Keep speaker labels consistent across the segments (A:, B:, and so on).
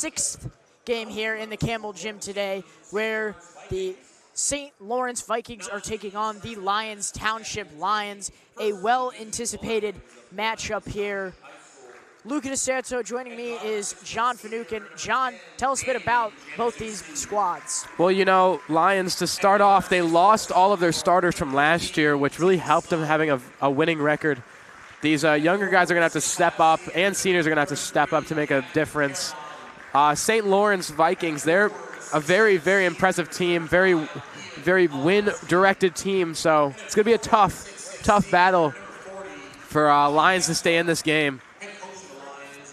A: Sixth game here in the Campbell Gym today, where the St. Lawrence Vikings are taking on the Lyons Township Lions, a well-anticipated matchup here. Luca DeSanto joining me is John Finucane. John, tell us a bit about both these squads.
B: Well, you know, Lyons, to start off, they lost all of their starters from last year, which really helped them having a winning record. These younger guys are going to have to step up, and seniors are going to have to step up to make a difference. St. Lawrence Vikings, they're a very, very impressive team, very win-directed team, so it's going to be a tough battle for Lions to stay in this game.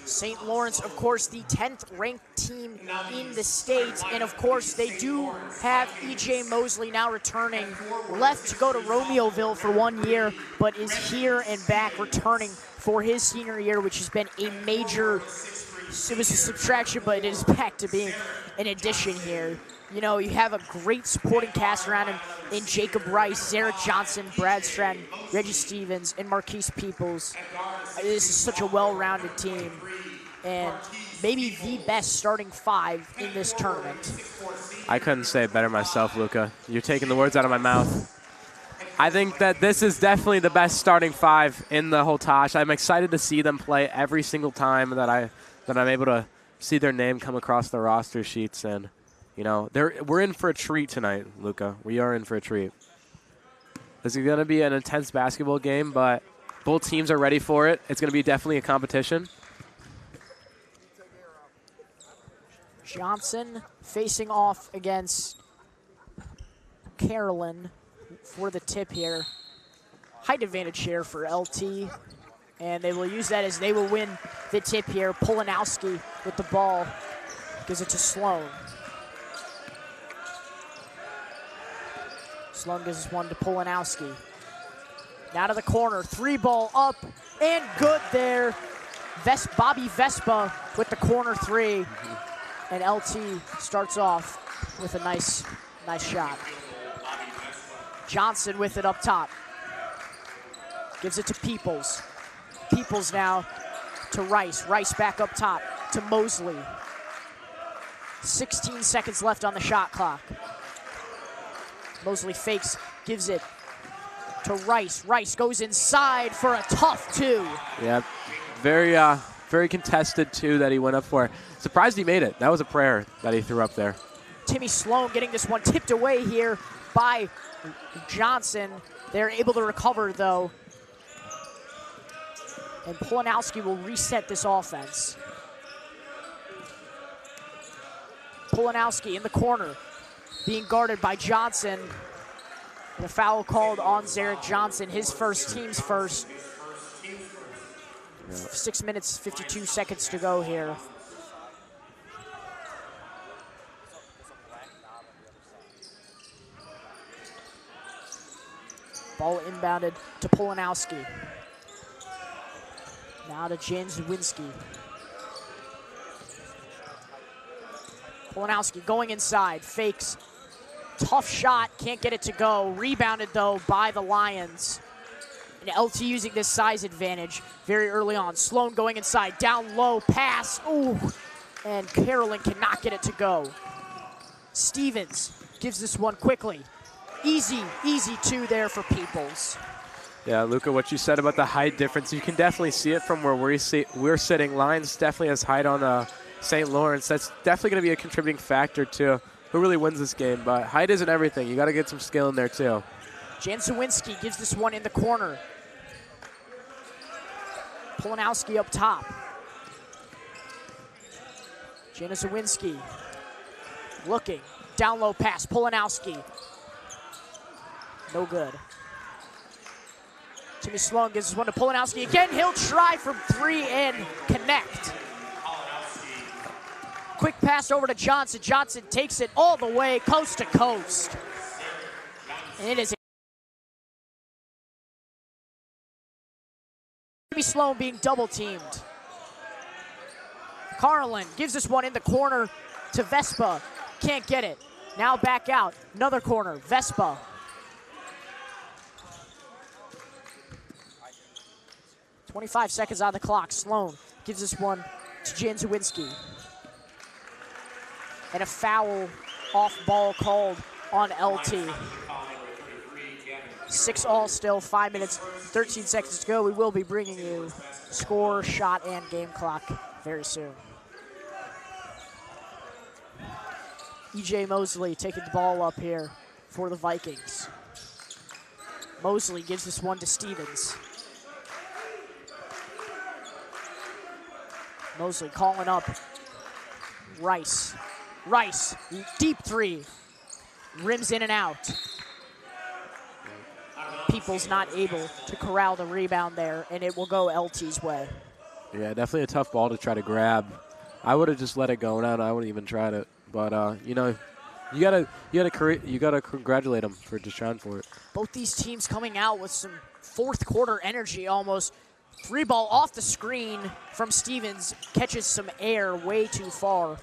A: St. Lawrence, of course, the 10th ranked team in the state, and of course they do have E.J. Mosley now returning, left to go to Romeoville for 1 year, but is here and back returning for his senior year, which has been a major, it was a subtraction, but it is back to being an addition here. You know, you have a great supporting cast around him in Jacob Rice, Zarek Johnson, Brad Stratton, Reggie Stevens, and Marquise Peoples. This is such a well-rounded team, and maybe the best starting five in this tournament.
B: I couldn't say it better myself, Luca. You're taking the words out of my mouth. I think that this is definitely the best starting five in the whole Tosh. I'm excited to see them play every single time that I'm able to see their name come across the roster sheets, and you know, we're in for a treat tonight, Luca. We are in for a treat. This is going to be an intense basketball game, but both teams are ready for it. It's going to be definitely a competition.
A: Johnson facing off against Carolyn for the tip here. Height advantage here for LT, and they will use that as they will win the tip here. Polanowski with the ball gives it to Sloan. Sloan gives this one to Polanowski. Now to the corner, three ball up and good there. Bobby Vespa with the corner three. And LT starts off with a nice shot. Johnson with it up top. Gives it to Peoples. Peoples now to Rice. Rice back up top to Mosley. 16 seconds left on the shot clock. Mosley fakes, gives it to Rice. Rice goes inside for a tough two.
B: Yeah, very contested two that he went up for. Surprised he made it. That was a prayer that he threw up there.
A: Timmy Sloan getting this one tipped away here by Johnson. They're able to recover, though. And Polanowski will reset this offense. Polanowski in the corner, being guarded by Johnson. And a foul called on Zarek Johnson, his first, team's first. 6 minutes, 52 seconds to go here. Ball inbounded to Polanowski. Now to James Zawinski. Polanowski going inside, fakes. Tough shot, can't get it to go. Rebounded, though, by the Lions. And LT using this size advantage very early on. Sloan going inside, down low, pass. Ooh, and Carolyn cannot get it to go. Stevens gives this one quickly. Easy two there for Peoples.
B: Yeah, Luca, what you said about the height difference, you can definitely see it from where we're sitting. Lyons definitely has height on St. Lawrence. That's definitely going to be a contributing factor to who really wins this game, but height isn't everything. You got to get some skill in there too.
A: Jan Zawinski gives this one in the corner. Polanowski up top. Jana Zawinski looking, down low pass, Polanowski. No good. Timmy Sloan gives this one to Polanowski again. He'll try from three and connect. Quick pass over to Johnson. Johnson takes it all the way, coast to coast. And it is Timmy Sloan being double teamed. Carlin gives this one in the corner to Vespa. Can't get it. Now back out. Another corner. Vespa. .25 seconds on the clock. Sloan gives this one to Jan Zawinski. and a foul off ball called on LT. 6-all still, 5 minutes, 13 seconds to go. We will be bringing you score, shot, and game clock very soon. EJ Mosley taking the ball up here for the Vikings. Mosley gives this one to Stevens. Mosley calling up Rice. Rice, deep three. Rims in and out. People's not able to corral the rebound there, and it will go LT's way.
B: Yeah, definitely a tough ball to try to grab. I would have just let it go down. I wouldn't even tried it. But you know, you gotta congratulate them for just trying for it.
A: Both these teams coming out with some fourth quarter energy almost. 3-ball off the screen from Stevens, catches some air way too far.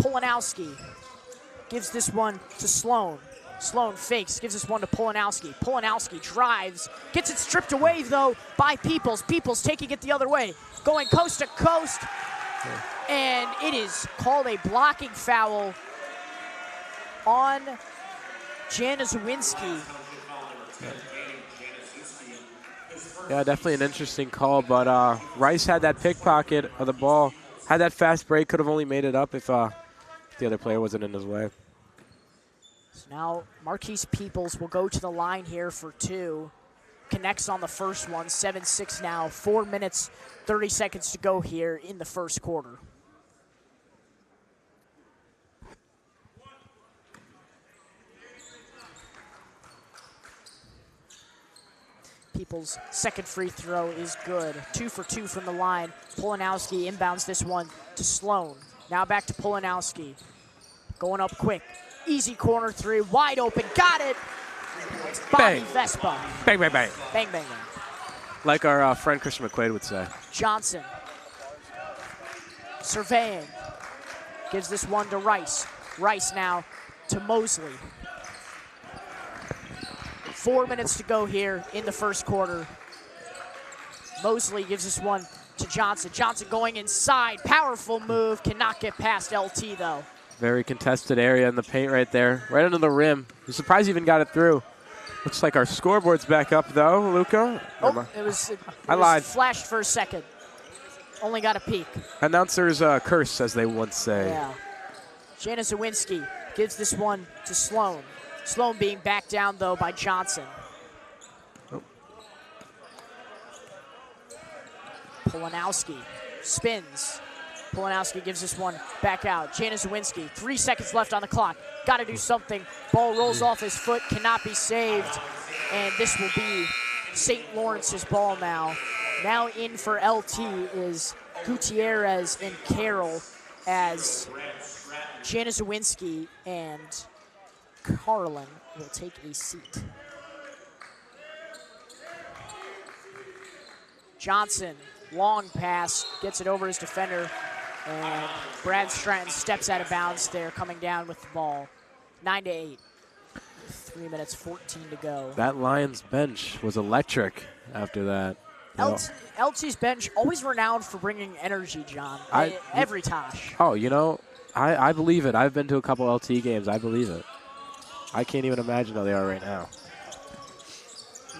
A: Polanowski gives this one to Sloan. Sloan fakes, gives this one to Polanowski. Polanowski drives, gets it stripped away though by Peoples. Peoples taking it the other way, going coast to coast. And it is called a blocking foul on Januszewski.
B: Yeah, definitely an interesting call, but Rice had that pickpocket of the ball, had that fast break, could have only made it up if the other player wasn't in his way.
A: So now Marquise Peoples will go to the line here for two. Connects on the first one, 7-6 now, 4 minutes, 30 seconds to go here in the first quarter. People's second free throw is good. 2 for 2 from the line. Polanowski inbounds this one to Sloan. Now back to Polanowski. Going up quick. Easy corner three, wide open, got it. It's Bobby Vespa.
B: Bang, bang, bang.
A: Bang, bang, bang.
B: Like our friend Christian McQuade would say.
A: Johnson. Surveying. Gives this one to Rice. Rice now to Mosley. 4 minutes to go here in the first quarter. Mosley gives this one to Johnson. Johnson going inside. Powerful move. Cannot get past LT, though.
B: Very contested area in the paint right there. Right under the rim. I'm surprised he even got it through. Looks like our scoreboard's back up, though, Luca.
A: Oh, it was flashed for a second. Only got a peek.
B: Announcers curse, as they once say.
A: Yeah. Januszewski gives this one to Sloan. Sloan being backed down, though, by Johnson.
B: Oh.
A: Polanowski spins. Polanowski gives this one back out. Januszewski, 3 seconds left on the clock. Got to do something. Ball rolls off his foot, cannot be saved. And this will be St. Lawrence's ball now. Now in for LT is Gutierrez and Carroll as Januszewski and Carlin will take a seat. Johnson, long pass, gets it over his defender, and Brad Stratton steps out of bounds there, coming down with the ball. 9-8. 3 minutes, 14 to go.
B: That Lyons bench was electric after that.
A: LT's bench, always renowned for bringing energy, John. Every Tosh.
B: Oh, you know, I believe it. I've been to a couple LT games. I believe it. I can't even imagine how they are right now.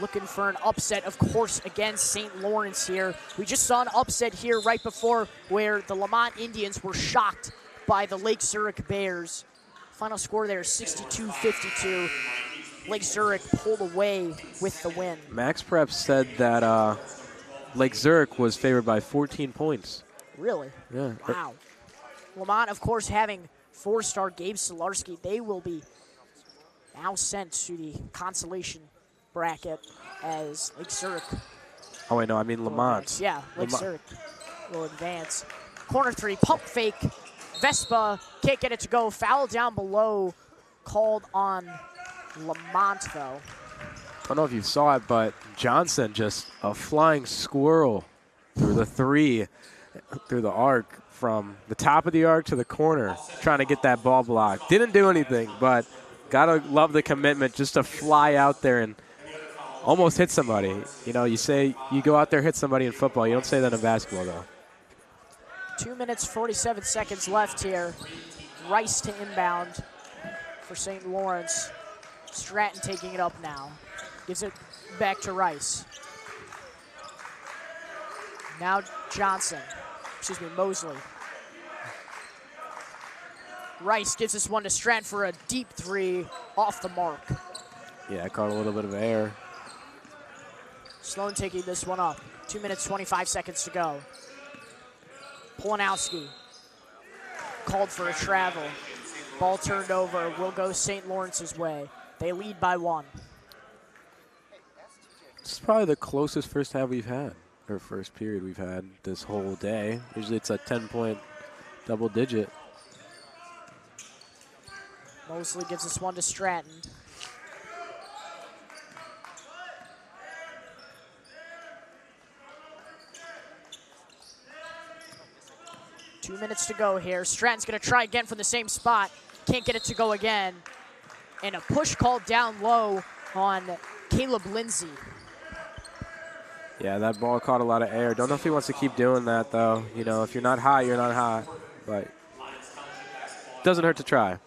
A: Looking for an upset, of course, against St. Lawrence here. We just saw an upset here right before where the Lamont Indians were shocked by the Lake Zurich Bears. Final score there, 62-52. Lake Zurich pulled away with the win.
B: Max Prep said that Lake Zurich was favored by 14 points.
A: Really?
B: Yeah.
A: Wow. Lamont, of course, having four-star Gabe Solarski. They will be now sent to the consolation bracket as Lake Zurich.
B: Oh, wait, no, I mean Lamont.
A: Yeah, Lake Zurich will advance. Corner three, pump fake. Vespa can't get it to go. Foul down below called on Lamont, though.
B: I don't know if you saw it, but Johnson just a flying squirrel through the three, through the arc, from the top of the arc to the corner, trying to get that ball blocked. Didn't do anything, but gotta love the commitment just to fly out there and almost hit somebody. You know, you say you go out there, hit somebody in football. You don't say that in basketball, though.
A: 2 minutes, 47 seconds left here. Rice to inbound for St. Lawrence. Stratton taking it up now. Gives it back to Rice. Now Mosley. Rice gives this one to Stratton for a deep three off the mark.
B: Yeah, I caught a little bit of air.
A: Sloan taking this one up. 2 minutes, 25 seconds to go. Polanowski called for a travel. Ball turned over, will go St. Lawrence's way. They lead by 1.
B: This is probably the closest first half we've had, or first period we've had this whole day. Usually it's a 10-point double digit.
A: Mosley gives this one to Stratton. Two minutes to go here. Stratton's gonna try again from the same spot. Can't get it to go again. And a push called down low on Caleb Lindsay.
B: Yeah, that ball caught a lot of air. Don't know if he wants to keep doing that, though. You know, if you're not hot, you're not hot. But doesn't hurt to try.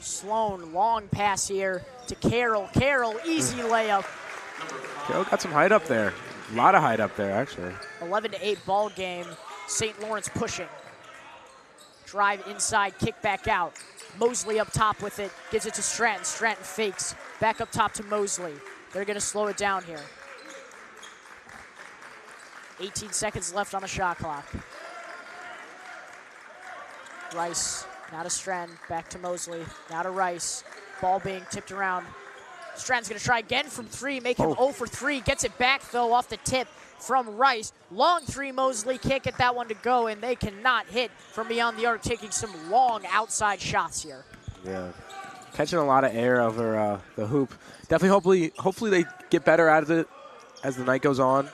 A: Sloan, long pass here to Carroll. Carroll, easy layup.
B: Carroll got some height up there. A lot of height up there, actually.
A: 11-8 ball game. St. Lawrence pushing. Drive inside, kick back out. Mosley up top with it, gives it to Stratton. Stratton fakes, back up top to Mosley. They're gonna slow it down here. 18 seconds left on the shot clock. Rice, now to Stratton, back to Mosley, now to Rice. Ball being tipped around. Stratton's gonna try again from 3, make him 0 for 3. Gets it back though off the tip from Rice. Long 3, Mosley can't get that one to go, and they cannot hit from beyond the arc, taking some long outside shots here.
B: Yeah, catching a lot of air over the hoop. Definitely, hopefully they get better out of it as the night goes on.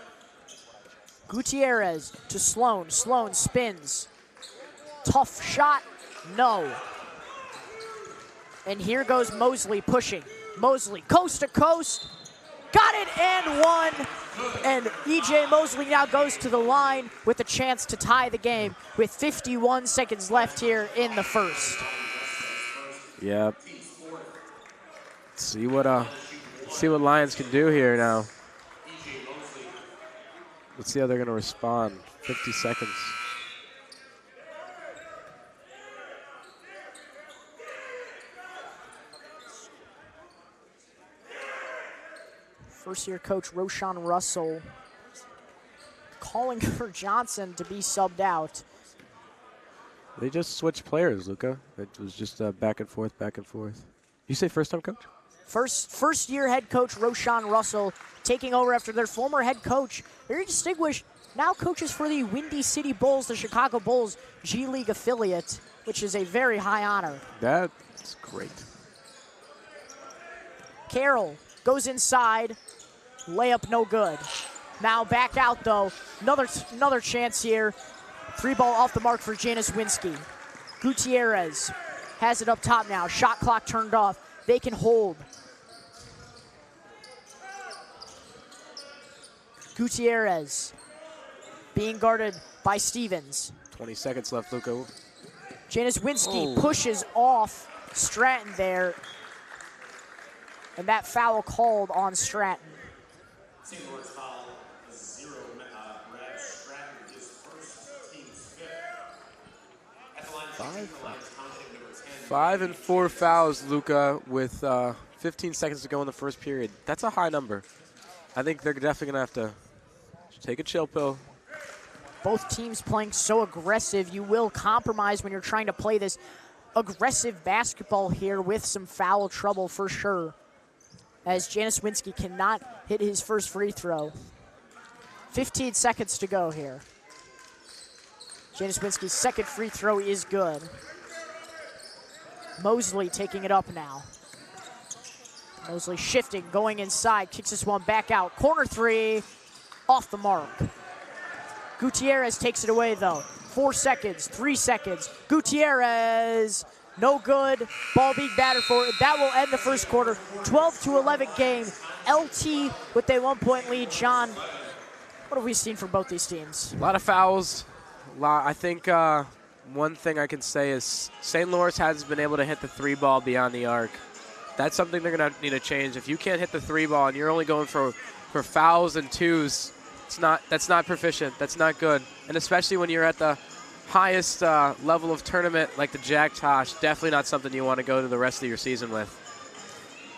A: Gutierrez to Sloan. Sloan spins. Tough shot, no. And here goes Mosley pushing. Mosley coast to coast. Got it and one. And E.J. Mosley now goes to the line with a chance to tie the game with 51 seconds left here in the first.
B: Yep. See what Lyons can do here now. Let's see how they're going to respond. 50 seconds.
A: First-year coach Roshan Russell calling for Johnson to be subbed out.
B: They just switched players, Luca. It was just back and forth, back and forth. You say first-time coach?
A: First-year head coach Roshan Russell taking over after their former head coach, very distinguished, now coaches for the Windy City Bulls, the Chicago Bulls G League affiliate, which is a very high honor.
B: That's great.
A: Carroll goes inside, layup no good. Now back out though, another chance here. 3 ball off the mark for Janis Winsky. Gutierrez has it up top now, shot clock turned off. They can hold. Gutierrez being guarded by Stevens.
B: 20 seconds left, Luca.
A: Janis Winsky pushes off Stratton there. And that foul called on Stratton.
C: Foul 0. Brad Stratton is first team's 5th. At the line, Township number 10.
B: 5 and 4 fouls, Luca, with 15 seconds to go in the first period. That's a high number. I think they're definitely going to have to take a chill pill.
A: Both teams playing so aggressive. You will compromise when you're trying to play this aggressive basketball here with some foul trouble for sure. As Janis Winsky cannot hit his first free throw. 15 seconds to go here. Janis Winsky's second free throw is good. Mosley taking it up now. Mosley shifting, going inside, kicks this one back out. Corner 3, off the mark. Gutierrez takes it away though. 4 seconds, 3 seconds. Gutierrez, no good. Ball being batted for. That will end the first quarter. 12-11 game. LT with a 1-point lead. John, What have we seen from both these teams?
B: A lot of fouls. I think one thing I can say is St. Lawrence hasn't been able to hit the 3-ball beyond the arc. That's something they're going to need to change. If you can't hit the 3-ball and you're only going for fouls and 2s, that's not proficient. That's not good. And especially when you're at the highest level of tournament like the Jack Tosh, definitely not something you want to go to the rest of your season with.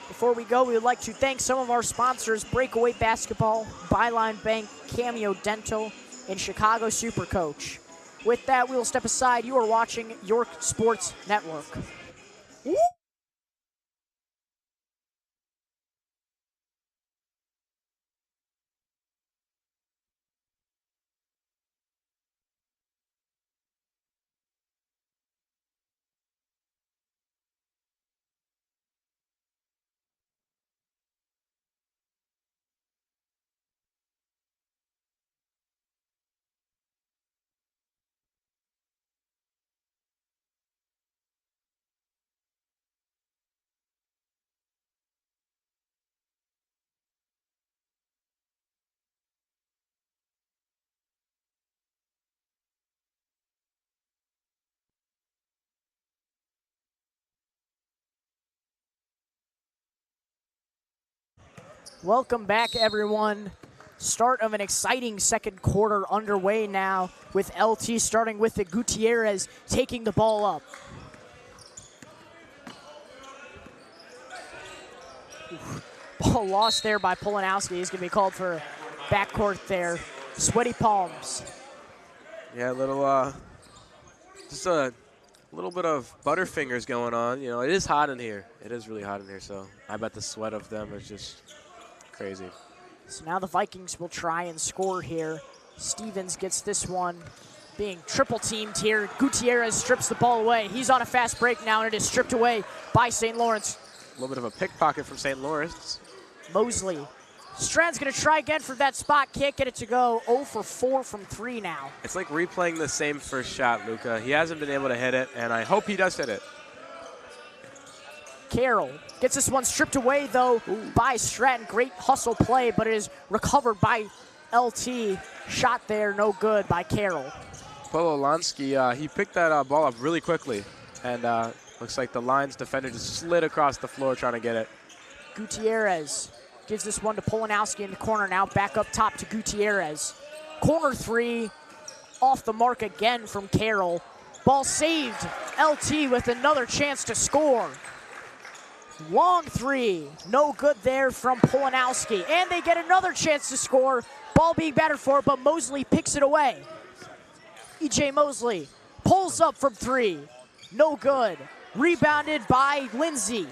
A: Before we go, we would like to thank some of our sponsors: Breakaway Basketball, Byline Bank, Cameo Dental, and Chicago Supercoach. With that, we will step aside. You are watching York Sports Network. Woo! Welcome back, everyone. Start of an exciting second quarter underway now, with LT starting with the Gutierrez taking the ball up. Ball lost there by Polanowski. He's going to be called for backcourt there. Sweaty palms.
B: Yeah, just a little bit of butterfingers going on. You know, it is hot in here. It is really hot in here, so I bet the sweat of them is just crazy.
A: So now the Vikings will try and score here. Stevens gets this one, being triple teamed here. Gutierrez strips the ball away. He's on a fast break now, and it is stripped away by St. Lawrence.
B: A little bit of a pickpocket from St. Lawrence.
A: Mosley. Stratton's going to try again for that spot. Can't get it to go. 0 for 4 from 3 now.
B: It's like replaying the same first shot, Luca. He hasn't been able to hit it, and I hope he does hit it.
A: Carroll gets this one stripped away, though, by Stratton. Great hustle play, but it is recovered by LT. Shot there, no good by Carroll.
B: Pololansky, he picked that ball up really quickly, and looks like the Lyons defender just slid across the floor trying to get it.
A: Gutierrez gives this one to Polanowski in the corner. Now back up top to Gutierrez. Corner 3, off the mark again from Carroll. Ball saved. LT with another chance to score. Long 3, no good there from Polanowski. And they get another chance to score. Ball being battered for, but Mosley picks it away. EJ Mosley pulls up from 3, no good. Rebounded by Lindsay.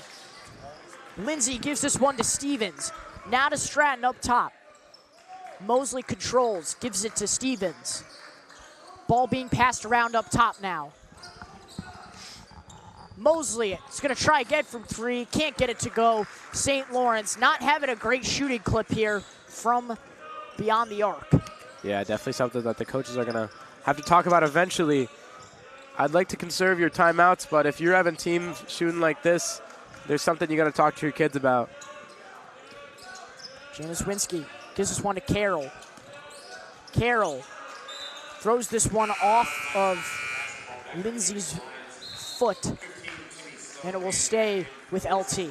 A: Lindsay gives this one to Stevens. Now to Stratton up top. Mosley controls, gives it to Stevens. Ball being passed around up top now. Mosley is going to try again from 3. Can't get it to go. St. Lawrence not having a great shooting clip here from beyond the arc.
B: Yeah, definitely something that the coaches are going to have to talk about eventually. I'd like to conserve your timeouts, but if you're having teams shooting like this, there's something you got to talk to your kids about.
A: Janiswinski gives this one to Carroll. Carroll throws this one off of Lindsay's foot, and it will stay with LT.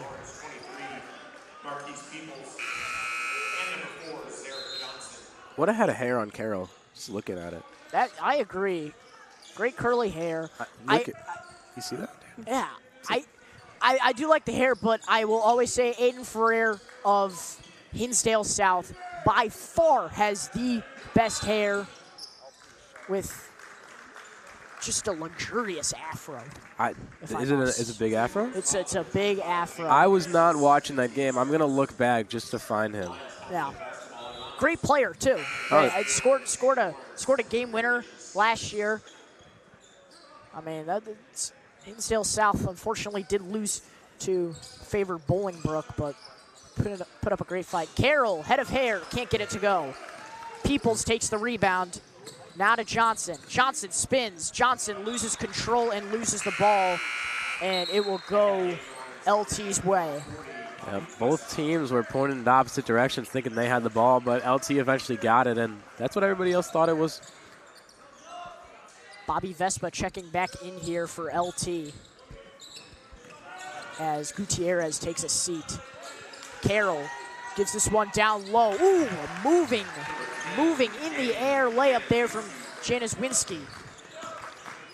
B: What a head of hair on Carroll, just looking at it.
A: That I agree. Great curly hair.
B: You see that?
A: Yeah, I do like the hair, but I will always say Aiden Ferrer of Hinsdale South by far has the best hair, with just a luxurious afro.
B: Is it a big afro?
A: It's a big afro.
B: I was not watching that game. I'm gonna look back just to find him.
A: Yeah, great player too. I scored a game winner last year. I mean, Hinsdale South unfortunately did lose to favored Bolingbrook, but put up a great fight. Carroll, head of hair, can't get it to go. Peoples takes the rebound. Now to Johnson. Johnson spins. Johnson loses control and loses the ball, and it will go LT's way.
B: Yeah, both teams were pointing in the opposite directions, thinking they had the ball, but LT eventually got it, and that's what everybody else thought it was.
A: Bobby Vespa checking back in here for LT as Gutierrez takes a seat. Carroll gives this one down low. Ooh, moving in the air layup there from Janiswinski.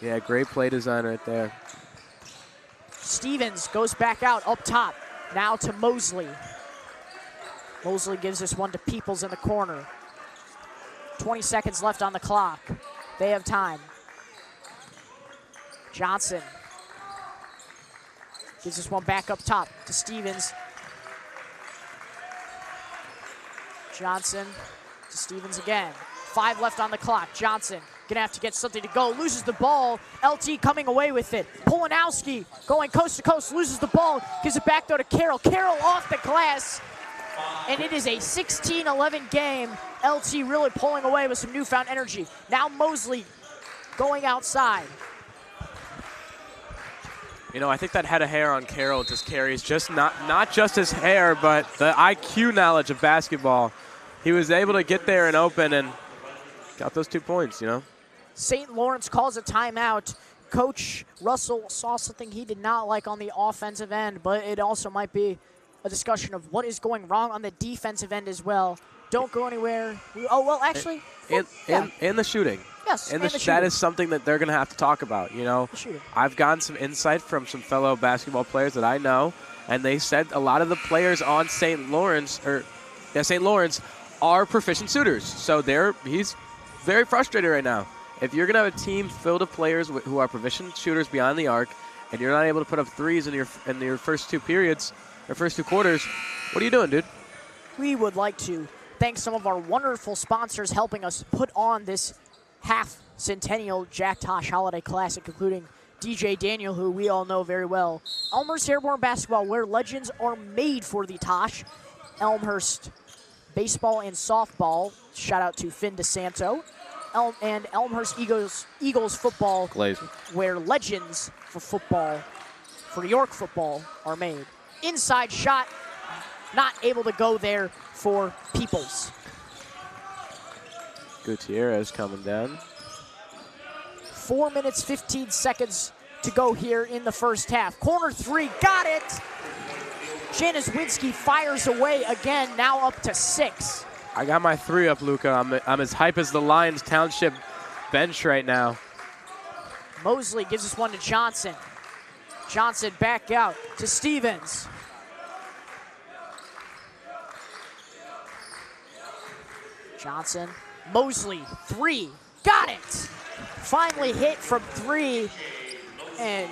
B: Yeah, great play design right there.
A: Stevens goes back out up top. Now to Mosley. Mosley gives this one to Peoples in the corner. 20 seconds left on the clock. They have time. Johnson gives this one back up top to Stevens. Johnson to Stevens again. 5 left on the clock. Johnson gonna have to get something to go. Loses the ball. LT coming away with it. Polanowski going coast to coast. Loses the ball. Gives it back though to Carroll. Carroll off the glass. And it is a 16-11 game. LT really pulling away with some newfound energy. Now Mosley going outside.
B: You know, I think that head of hair on Carroll just carries just not just his hair, but the IQ knowledge of basketball. He was able to get there and open and got those 2 points, you know.
A: St. Lawrence calls a timeout. Coach Russell saw something he did not like on the offensive end, but it also might be a discussion of what is going wrong on the defensive end as well. Don't go anywhere. Oh, well, actually.
B: In the shooting.
A: Yes,
B: and that is something that they're going to have to talk about, you know. I've gotten some insight from some fellow basketball players that I know, and they said a lot of the players on St. Lawrence are proficient shooters. So he's very frustrated right now. If you're going to have a team filled with players who are proficient shooters beyond the arc, and you're not able to put up threes in your first 2 periods, or first 2 quarters, what are you doing, dude?
A: We would like to thank some of our wonderful sponsors helping us put on this half-centennial Jack Tosh Holiday Classic, including DJ Daniel, who we all know very well. Elmhurst Airborne Basketball, where legends are made for the Tosh. Elmhurst Baseball and Softball, shout out to Finn DeSanto. And Elmhurst Eagles Football, where legends for football, for York football, are made. Inside shot, not able to go there for Peoples.
B: Gutierrez coming down.
A: 4 minutes, 15 seconds to go here in the first half. Corner 3, got it! Janiswinski fires away again, now up to 6.
B: I got my 3 up, Luca. I'm as hype as the Lyons Township bench right now.
A: Mosley gives us one to Johnson. Johnson back out to Stevens. Johnson, Mosley, 3, got it! Finally hit from 3, and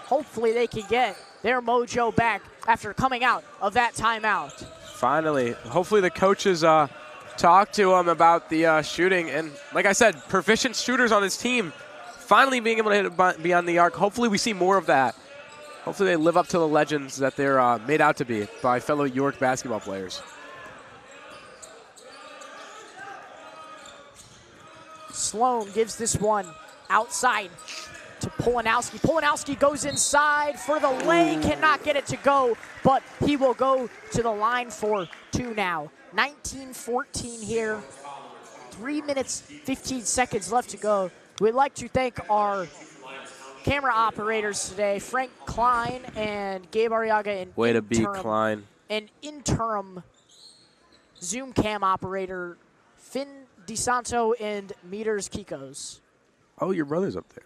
A: hopefully they can get their mojo back after coming out of that timeout.
B: Finally, hopefully the coaches talk to him about the shooting, and like I said, proficient shooters on his team finally being able to hit it beyond the arc. Hopefully we see more of that. Hopefully they live up to the legends that they're made out to be by fellow York basketball players.
A: Sloan gives this one outside to Polanowski. Polanowski goes inside for the lay, cannot get it to go, but he will go to the line for 2 now. 19-14 here, 3 minutes, 15 seconds left to go. We'd like to thank our camera operators today, Frank Klein and Gabe Arriaga.
B: Way to be, Klein.
A: And interim Zoom cam operator, Finn DeSanto and Meters Kikos.
B: Oh, your brother's up there.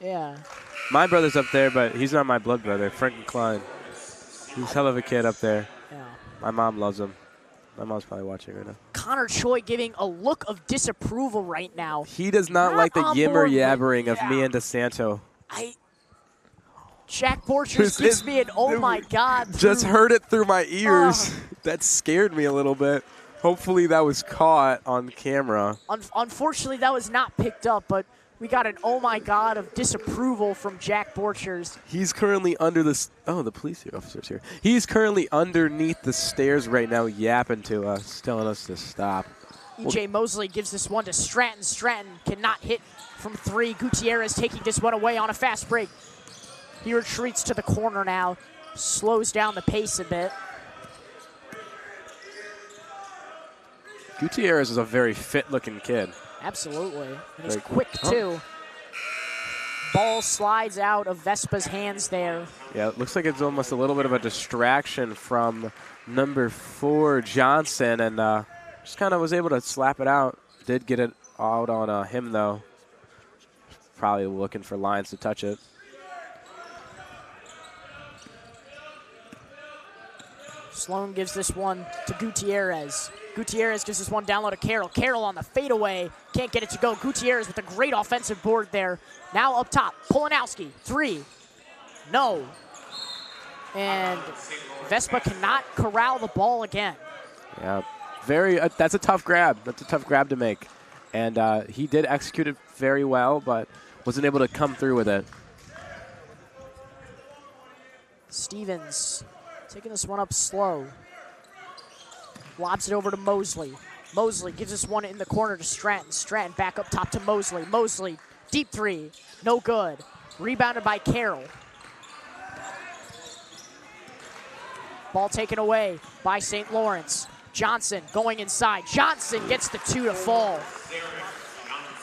A: Yeah.
B: My brother's up there, but he's not my blood brother, Frank Klein. He's hell of a kid up there.
A: Yeah.
B: My mom loves him. My mom's probably watching right now.
A: Connor Choi giving a look of disapproval right now.
B: He does not like the yimmer yabbering of me and DeSanto.
A: Jack Borchers gives me an oh my God.
B: Just heard it through my ears. That scared me a little bit. Hopefully that was caught on camera.
A: Unfortunately, that was not picked up, but we got an oh my God of disapproval from Jack Borchers.
B: He's currently under the the police officer's here. He's currently underneath the stairs right now yapping to us, telling us to stop.
A: E.J. Mosley gives this one to Stratton. Stratton cannot hit from 3. Gutierrez taking this one away on a fast break. He retreats to the corner now. slows down the pace a bit.
B: Gutierrez is a very fit-looking kid.
A: Absolutely. And he's
B: Very
A: quick, too. Ball slides out of Vespa's hands there.
B: Yeah, it looks like it's almost a little bit of a distraction from number 4, Johnson, and just kind of was able to slap it out. Did get it out on him, though. Probably looking for Lyons to touch it.
A: Sloan gives this one to Gutierrez. Gutierrez gives this one down low to Carroll. Carroll on the fadeaway. Can't get it to go. Gutierrez with a great offensive board there. Now up top. Polanowski. 3. No. And Vespa cannot corral the ball again.
B: Yeah. That's a tough grab. That's a tough grab to make. And he did execute it very well, but wasn't able to come through with it.
A: Stevens taking this one up slow. Lobs it over to Mosley. Mosley gives this one in the corner to Stratton. Stratton back up top to Mosley. Mosley, deep 3, no good. Rebounded by Carroll. Ball taken away by St. Lawrence. Johnson going inside. Johnson gets the 2 to fall.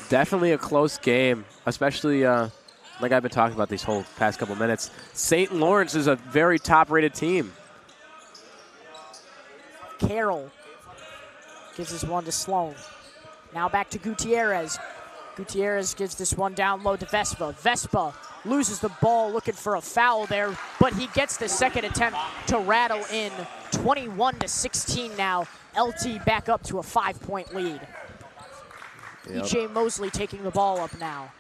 B: Definitely a close game, especially like I've been talking about these whole past couple minutes. St. Lawrence is a very top-rated team.
A: Carroll gives this one to Sloan. Now back to Gutierrez. Gutierrez gives this one down low to Vespa. Vespa loses the ball looking for a foul there, but he gets the second attempt to rattle in. 21-16 now. LT back up to a 5-point lead.
B: Yep.
A: EJ Mosley taking the ball up now.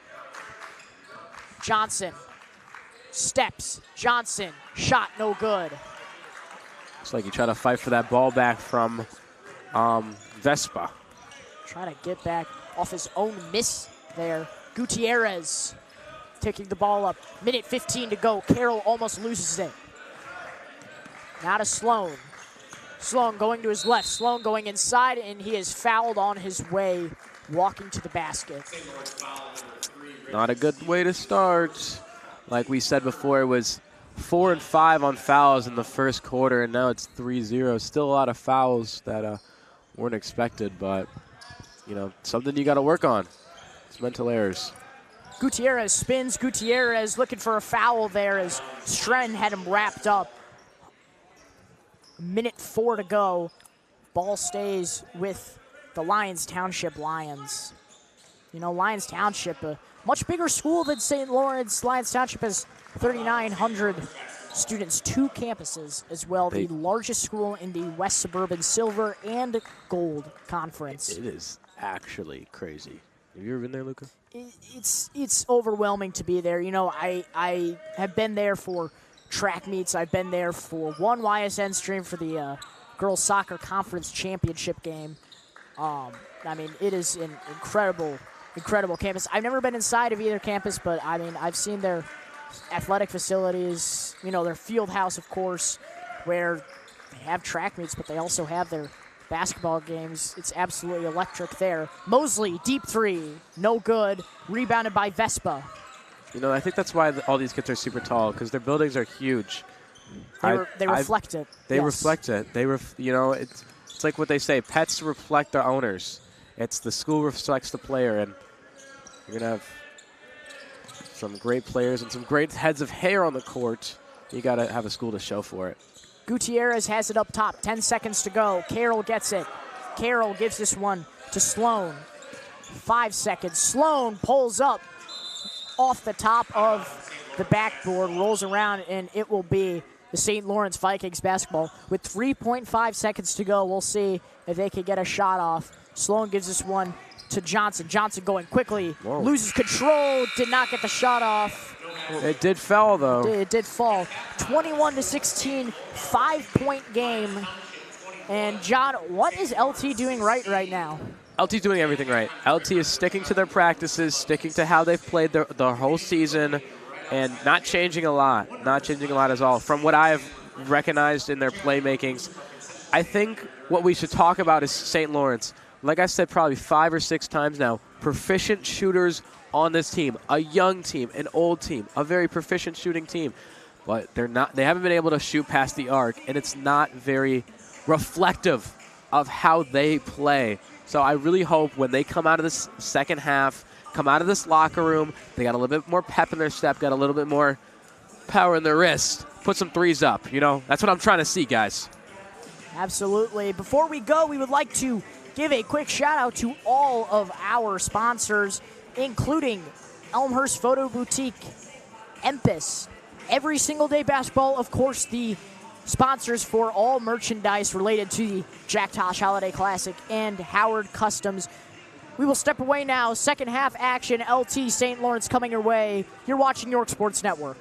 A: Johnson steps. Johnson, shot no good.
B: Looks like he tried to fight for that ball back from Vespa.
A: Trying to get back off his own miss there. Gutierrez taking the ball up. Minute 15 to go. Carroll almost loses it. Now to Sloan. Sloan going to his left. Sloan going inside, and he is fouled on his way, walking to the basket.
B: Not a good way to start. Like we said before, it was 4 and 5 on fouls in the first quarter, and now it's 3-0. Still a lot of fouls that weren't expected, but, you know, something you got to work on. It's mental errors.
A: Gutierrez spins. Gutierrez looking for a foul there as Stratton had him wrapped up. Minute 4 to go. Ball stays with the Lyons Township Lions. You know, Lyons Township, a much bigger school than St. Lawrence. Lyons Township has 3,900 students, 2 campuses as well. The largest school in the West Suburban Silver and Gold Conference.
B: It is actually crazy. Have you ever been there, Luca?
A: It's overwhelming to be there. You know, I have been there for track meets. I've been there for one YSN stream for the girls soccer conference championship game. I mean, it is an incredible campus. I've never been inside of either campus, but I mean, I've seen their athletic facilities, you know, their field house, of course, where they have track meets, but they also have their basketball games. It's absolutely electric there. Mosley, deep 3, no good. Rebounded by Vespa.
B: You know, I think that's why all these kids are super tall, because their buildings are huge.
A: They reflect it.
B: They reflect it. You know, it's like what they say, pets reflect their owners. It's the school reflects the player, and you're going to have some great players and some great heads of hair on the court. You got to have a school to show for it.
A: Gutierrez has it up top. 10 seconds to go. Carroll gets it. Carroll gives this one to Sloan. 5 seconds. Sloan pulls up off the top of the backboard, rolls around, and it will be the St. Lawrence Vikings basketball. With 3.5 seconds to go, we'll see if they can get a shot off. Sloan gives this one to Johnson. Johnson going quickly.
B: Whoa.
A: Loses control. Did not get the shot off.
B: It did fall, though.
A: It did fall. 21-16, 5-point game. And John, what is LT doing right now?
B: LT's doing everything right. LT is sticking to their practices, sticking to how they've played the whole season, and not changing a lot. Not changing a lot at all. From what I've recognized in their playmakings, I think what we should talk about is St. Lawrence. Like I said probably 5 or 6 times now, proficient shooters on this team. A young team, an old team, a very proficient shooting team. but they haven't been able to shoot past the arc, and it's not very reflective of how they play. So I really hope when they come out of this second half, come out of this locker room, they got a little bit more pep in their step, got a little bit more power in their wrist, put some threes up. You know, that's what I'm trying to see, guys.
A: Absolutely. Before we go, we would like to give a quick shout out to all of our sponsors, including Elmhurst Photo Boutique, Empis, Every Single Day Basketball, of course, the sponsors for all merchandise related to the Jack Tosh Holiday Classic, and Howard Customs. We will step away now. Second half action, LT St. Lawrence coming your way. You're watching York Sports Network.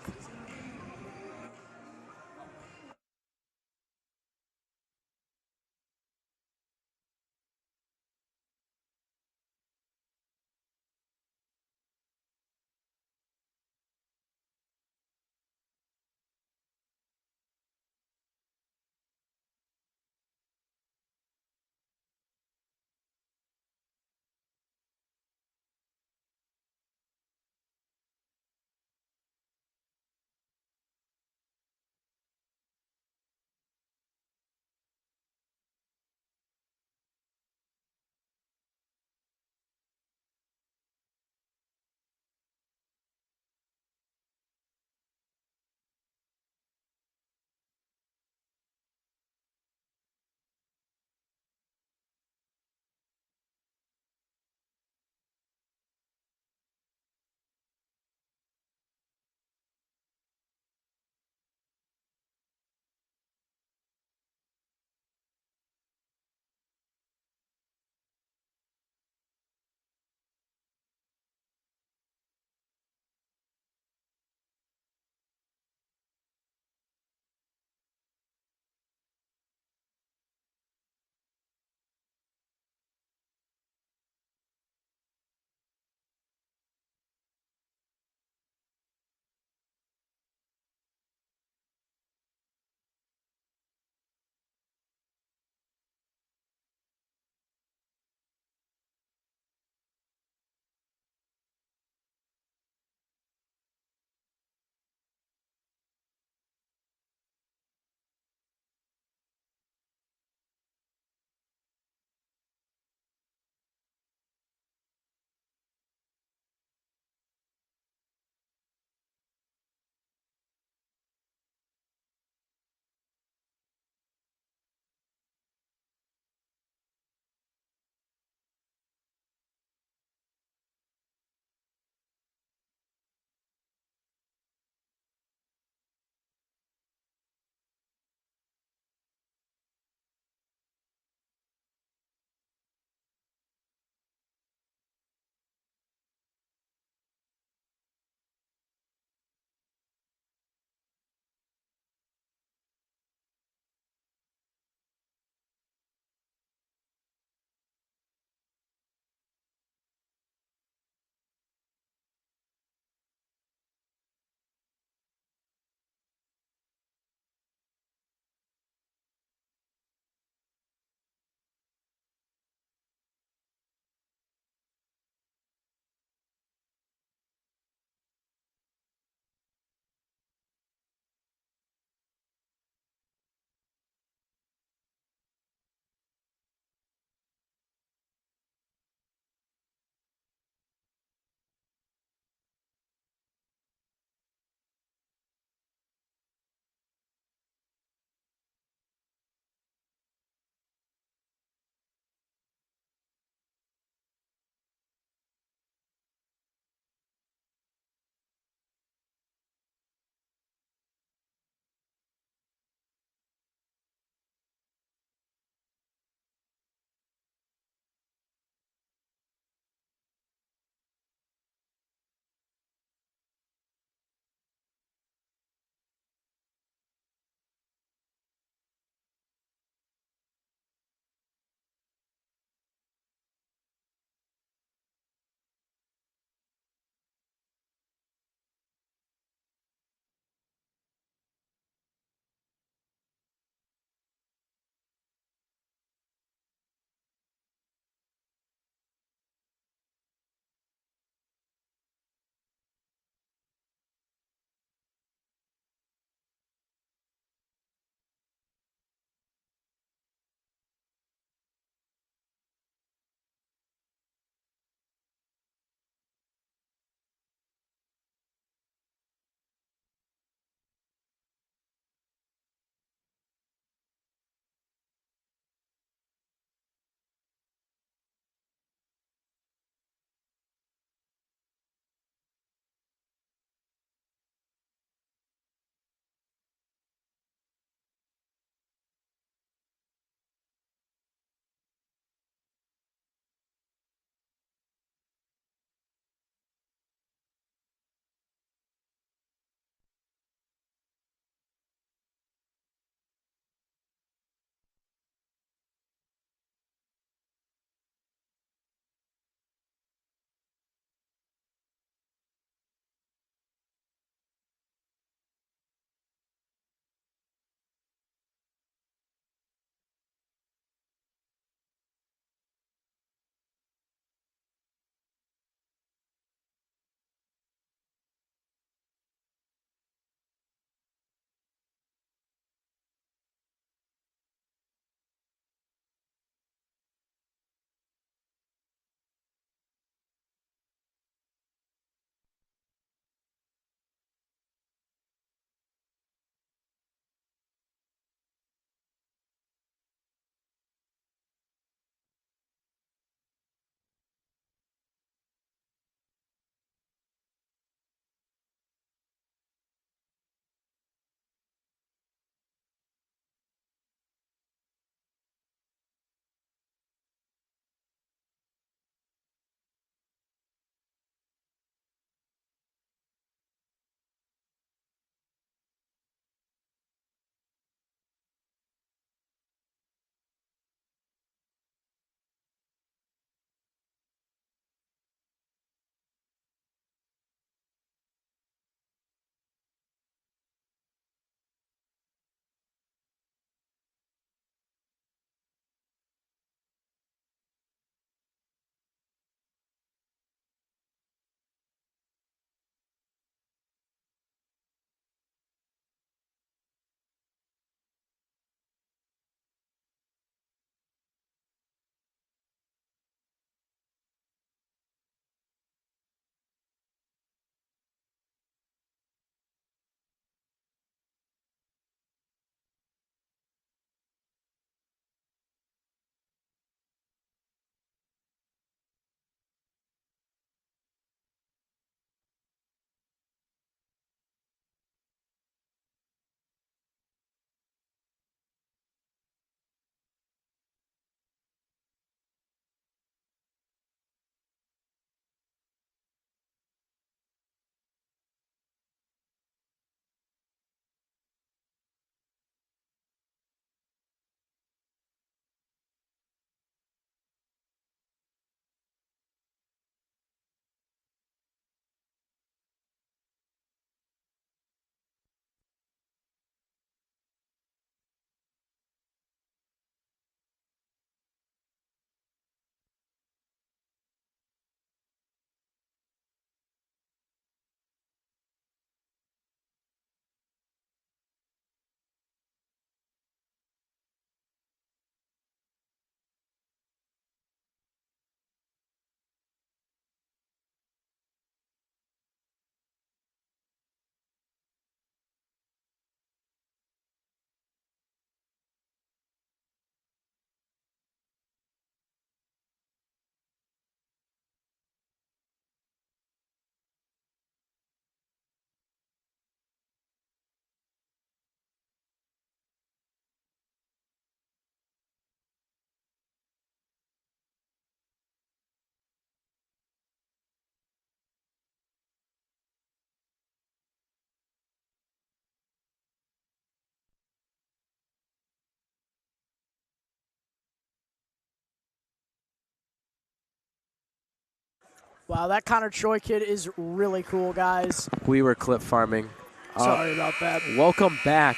A: Wow, that Connor Choi kid is really cool, guys.
B: We were clip farming.
A: Sorry about that.
B: Welcome back.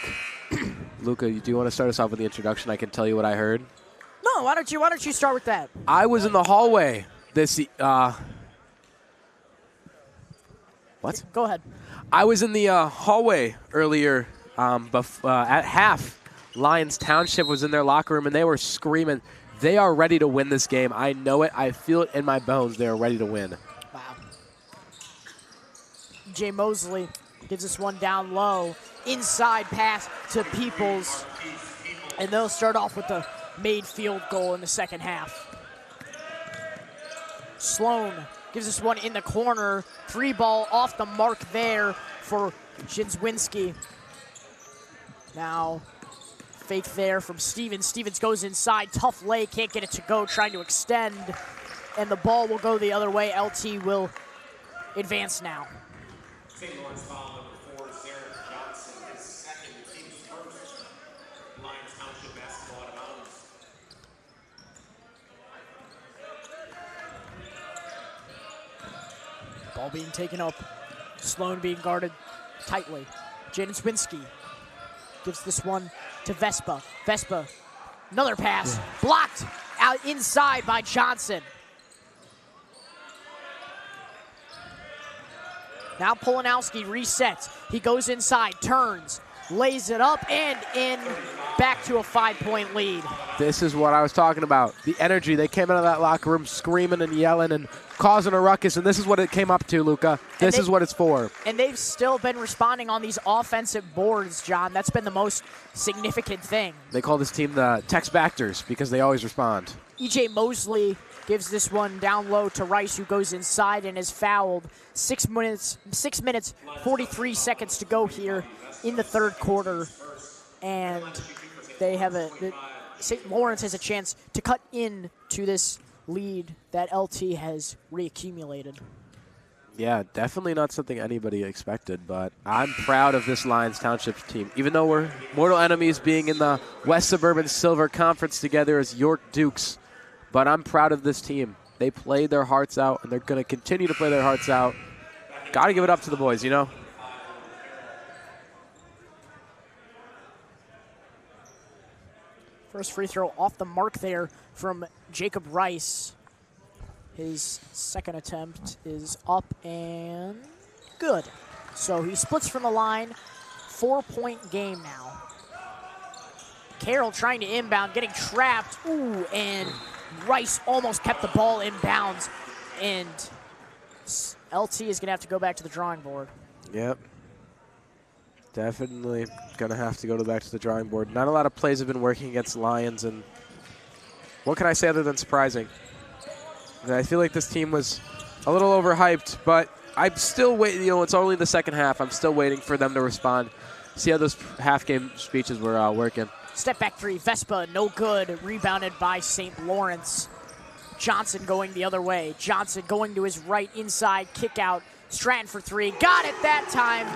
B: Luca, do you want to start us off with the introduction? I can tell you what I heard.
A: No, why don't you start with that?
B: I was in the hallway this what?
A: Go ahead.
B: I was in the hallway earlier at half. Lyons Township was in their locker room, and they were screaming. They are ready to win this game. I know it. I feel it in my bones. They are ready to win.
A: Wow. Jay Mosley gives us one down low. Inside pass to Peoples. And they'll start off with the made field goal in the second half. Sloan gives us one in the corner. 3-ball off the mark there for Jinswinski. Now, fake there from Stevens. Stevens goes inside. Tough lay. Can't get it to go. Trying to extend. And the ball will go the other way. LT will advance now.
C: St. Lawrence foul number 4, Zarek Johnson, his second, team's first. Lyons Township basketball out of bounds.
A: Ball being taken up. Sloan being guarded tightly. Jaden Swinski gives this one to Vespa. Vespa, another pass. Blocked out inside by Johnson. Now Polanowski resets. He goes inside, turns, lays it up, and in. Back to a 5-point lead.
B: This is what I was talking about. The energy. They came out of that locker room screaming and yelling and causing a ruckus, and this is what it came up to, Luca. This is what it's for.
A: And they've still been responding on these offensive boards, John. That's been the most significant thing.
B: They call this team the Tex-Bactors because they always respond.
A: EJ Mosley gives this one down low to Rice, who goes inside and is fouled. 6 minutes, 43 seconds to go here in the third quarter. And they have St. Lawrence has a chance to cut into this lead that LT has reaccumulated.
B: Yeah, definitely not something anybody expected, but I'm proud of this Lyons Township team. Even though we're mortal enemies being in the West Suburban Silver Conference together as York Dukes, but I'm proud of this team. They played their hearts out, and they're going to continue to play their hearts out. Got to give it up to the boys, you know?
A: First free throw off the mark there from Jacob Rice. His second attempt is up and good. So he splits from the line. 4-point game now. Carroll trying to inbound, getting trapped. Ooh, and Rice almost kept the ball in bounds. And LT is going to have to go back to the drawing board.
B: Yep. Definitely going to have to go back to the drawing board. Not a lot of plays have been working against Lyons, and what can I say other than surprising? I feel like this team was a little overhyped, but I'm still waiting. You know, it's only the second half. I'm still waiting for them to respond. See how those half-game speeches were working.
A: Step back three, Vespa, no good. Rebounded by St. Lawrence. Johnson going the other way. Johnson going to his right, inside, kick out. Stratton for three, got it that time.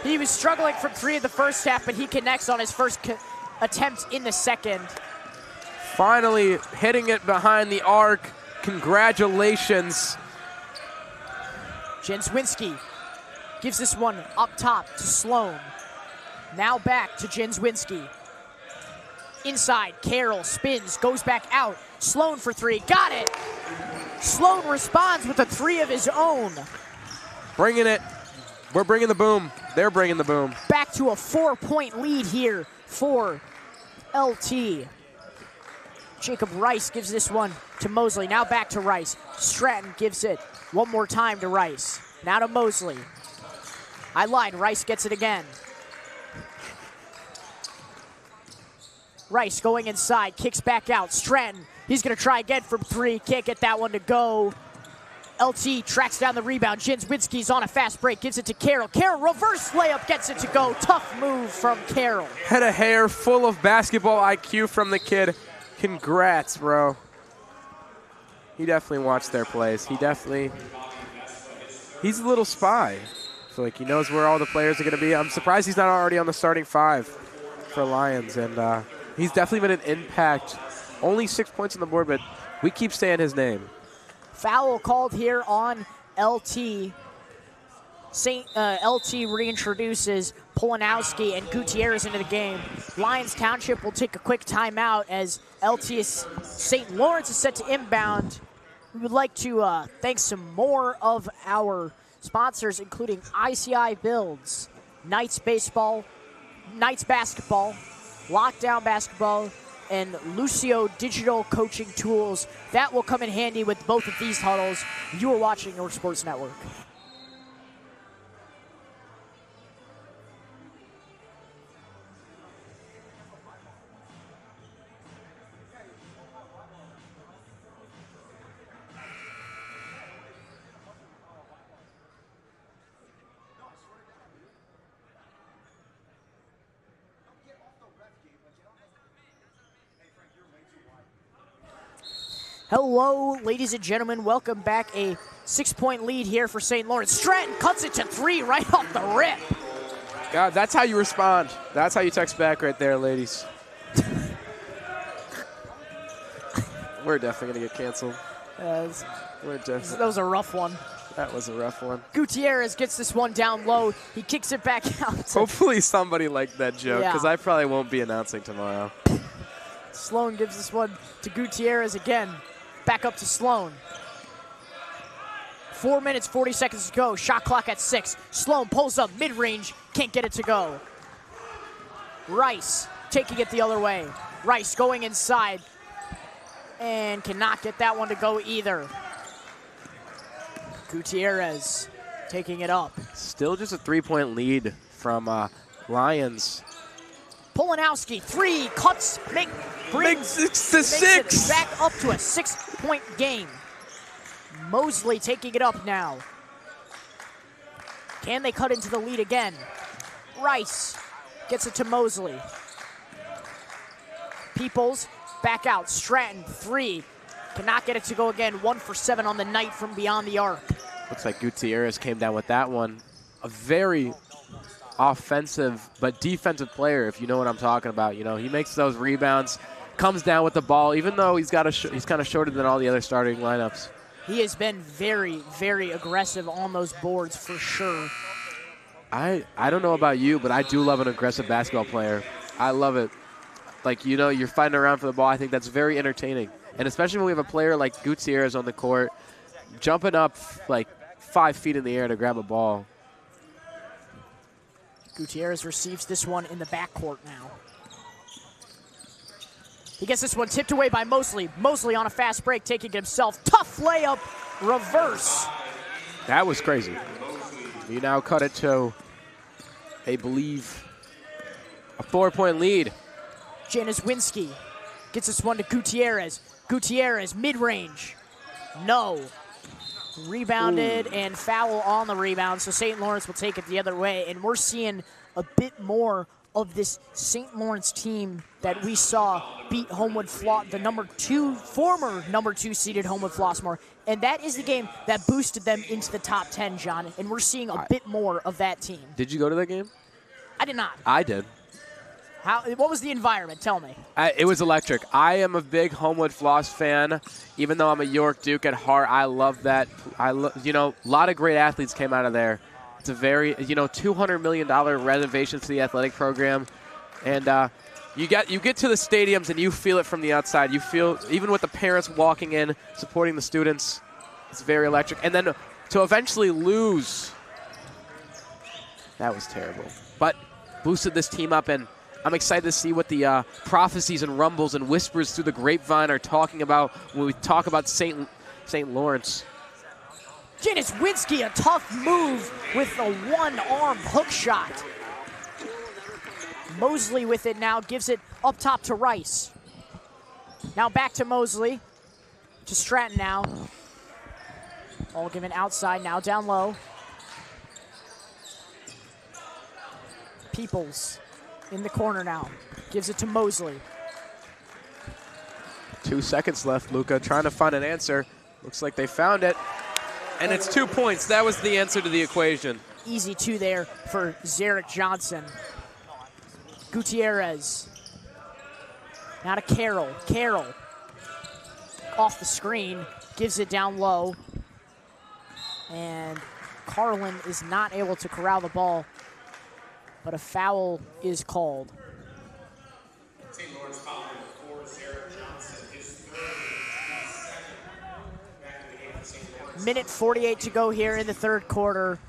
A: He was struggling from three in the first half, but he connects on his first attempt in the second.
B: Finally hitting it behind the arc. Congratulations.
A: Jinswinski gives this one up top to Sloan. Now back to Jinswinski. Inside, Carroll spins, goes back out. Sloan for three, got it. Sloan responds with a three of his own.
B: Bringing it. We're bringing the boom. They're bringing the boom.
A: Back to a 4-point lead here for LT. Jacob Rice gives this one to Mosley. Now back to Rice. Stratton gives it one more time to Rice. Now to Mosley. I lied. Rice gets it again. Rice going inside. Kicks back out. Stratton. He's going to try again from three. Can't get that one to go. LT tracks down the rebound. Jinswinski's on a fast break. Gives it to Carroll. Carroll reverse layup. Gets it to go. Tough move from Carroll.
B: Head of hair full of basketball IQ from the kid. Congrats, bro. He definitely watched their plays. He's a little spy. I feel like he knows where all the players are going to be. I'm surprised he's not already on the starting five for Lyons. And he's definitely been an impact. Only 6 points on the board, but we keep saying his name.
A: Foul called here on LT. LT reintroduces Polanowski and Gutierrez into the game. Lyons Township will take a quick timeout as St. Laurence is set to inbound. We would like to thank some more of our sponsors, including ICI Builds, Knights Basketball, Lockdown Basketball, and Lucio Digital Coaching Tools. That will come in handy with both of these huddles. You are watching York Sports Network. Hello, ladies and gentlemen. Welcome back. A 6-point lead here for St. Laurence. Stratton cuts it to 3 right off the rip.
B: God, that's how you respond. That's how you text back right there, ladies. We're definitely going to get canceled.
A: That was a rough one.
B: That was a rough one.
A: Gutierrez gets this one down low. He kicks it back out.
B: Hopefully somebody liked that joke, because I probably won't be announcing tomorrow.
A: Sloan gives this one to Gutierrez again. Back up to Sloan. 4 minutes, 40 seconds to go. Shot clock at 6. Sloan pulls up mid-range. Can't get it to go. Rice taking it the other way. Rice going inside. And cannot get that one to go either. Gutierrez taking it up.
B: Still just a 3-point lead from Lyons.
A: Polanowski, 3, cuts, brings
B: 6 to 6.
A: It back up to a 6-point game. Mosley taking it up now. Can they cut into the lead again? Rice gets it to Mosley. Peoples back out. Stratton, 3. Cannot get it to go again. 1 for 7 on the night from beyond the arc.
B: Looks like Gutierrez came down with that one. A very offensive but defensive player, if you know what I'm talking about. You know, he makes those rebounds, comes down with the ball, even though he's kind of shorter than all the other starting lineups.
A: He has been very, very aggressive on those boards for sure.
B: I don't know about you, but I do love an aggressive basketball player. I love it. Like, you know, you're fighting around for the ball. I think that's very entertaining. And especially when we have a player like Gutierrez on the court, jumping up like 5 feet in the air to grab a ball.
A: Gutierrez receives this one in the backcourt now. He gets this one tipped away by Mosley. Mosley on a fast break, taking it himself. Tough layup, reverse.
B: That was crazy. You now cut it to, I believe, a 4-point lead.
A: Janiswinski gets this one to Gutierrez. Gutierrez, mid-range. No. Rebounded and foul on the rebound, so St. Laurence will take it the other way. And we're seeing a bit more of this St. Laurence team that we saw beat Homewood the former number 2 seeded Homewood Flossmoor. And that is the game that boosted them into the top 10, John. And we're seeing a bit more of that team.
B: Did you go to that game?
A: I did not.
B: I did.
A: What was the environment? Tell me.
B: It was electric. I am a big Homewood Floss fan. Even though I'm a York Duke at heart, I love that. A lot of great athletes came out of there. It's a very, $200 million renovation for the athletic program. And you get to the stadiums and you feel it from the outside. You feel, even with the parents walking in, supporting the students, it's very electric. And then to eventually lose, that was terrible. But boosted this team up, and I'm excited to see what the prophecies and rumbles and whispers through the grapevine are talking about when we talk about St. Laurence.
A: Janiswinski, a tough move with a one-arm hook shot. Mosley with it now, gives it up top to Rice. Now back to Mosley, to Stratton now. All given outside, now down low. Peoples in the corner now, gives it to Mosley.
B: 2 seconds left, Luca trying to find an answer. Looks like they found it. And it's 2 points. That was the answer to the equation.
A: Easy 2 there for Zarek Johnson. Gutierrez. Now to Carroll. Carroll off the screen. gives it down low. And Carlin is not able to corral the ball, but a foul is called.
C: St. Lawrence foul number 4, Zarek Johnson, his third, his second. Back in the game for St. Lawrence.
A: Minute 48 to go here in the third quarter.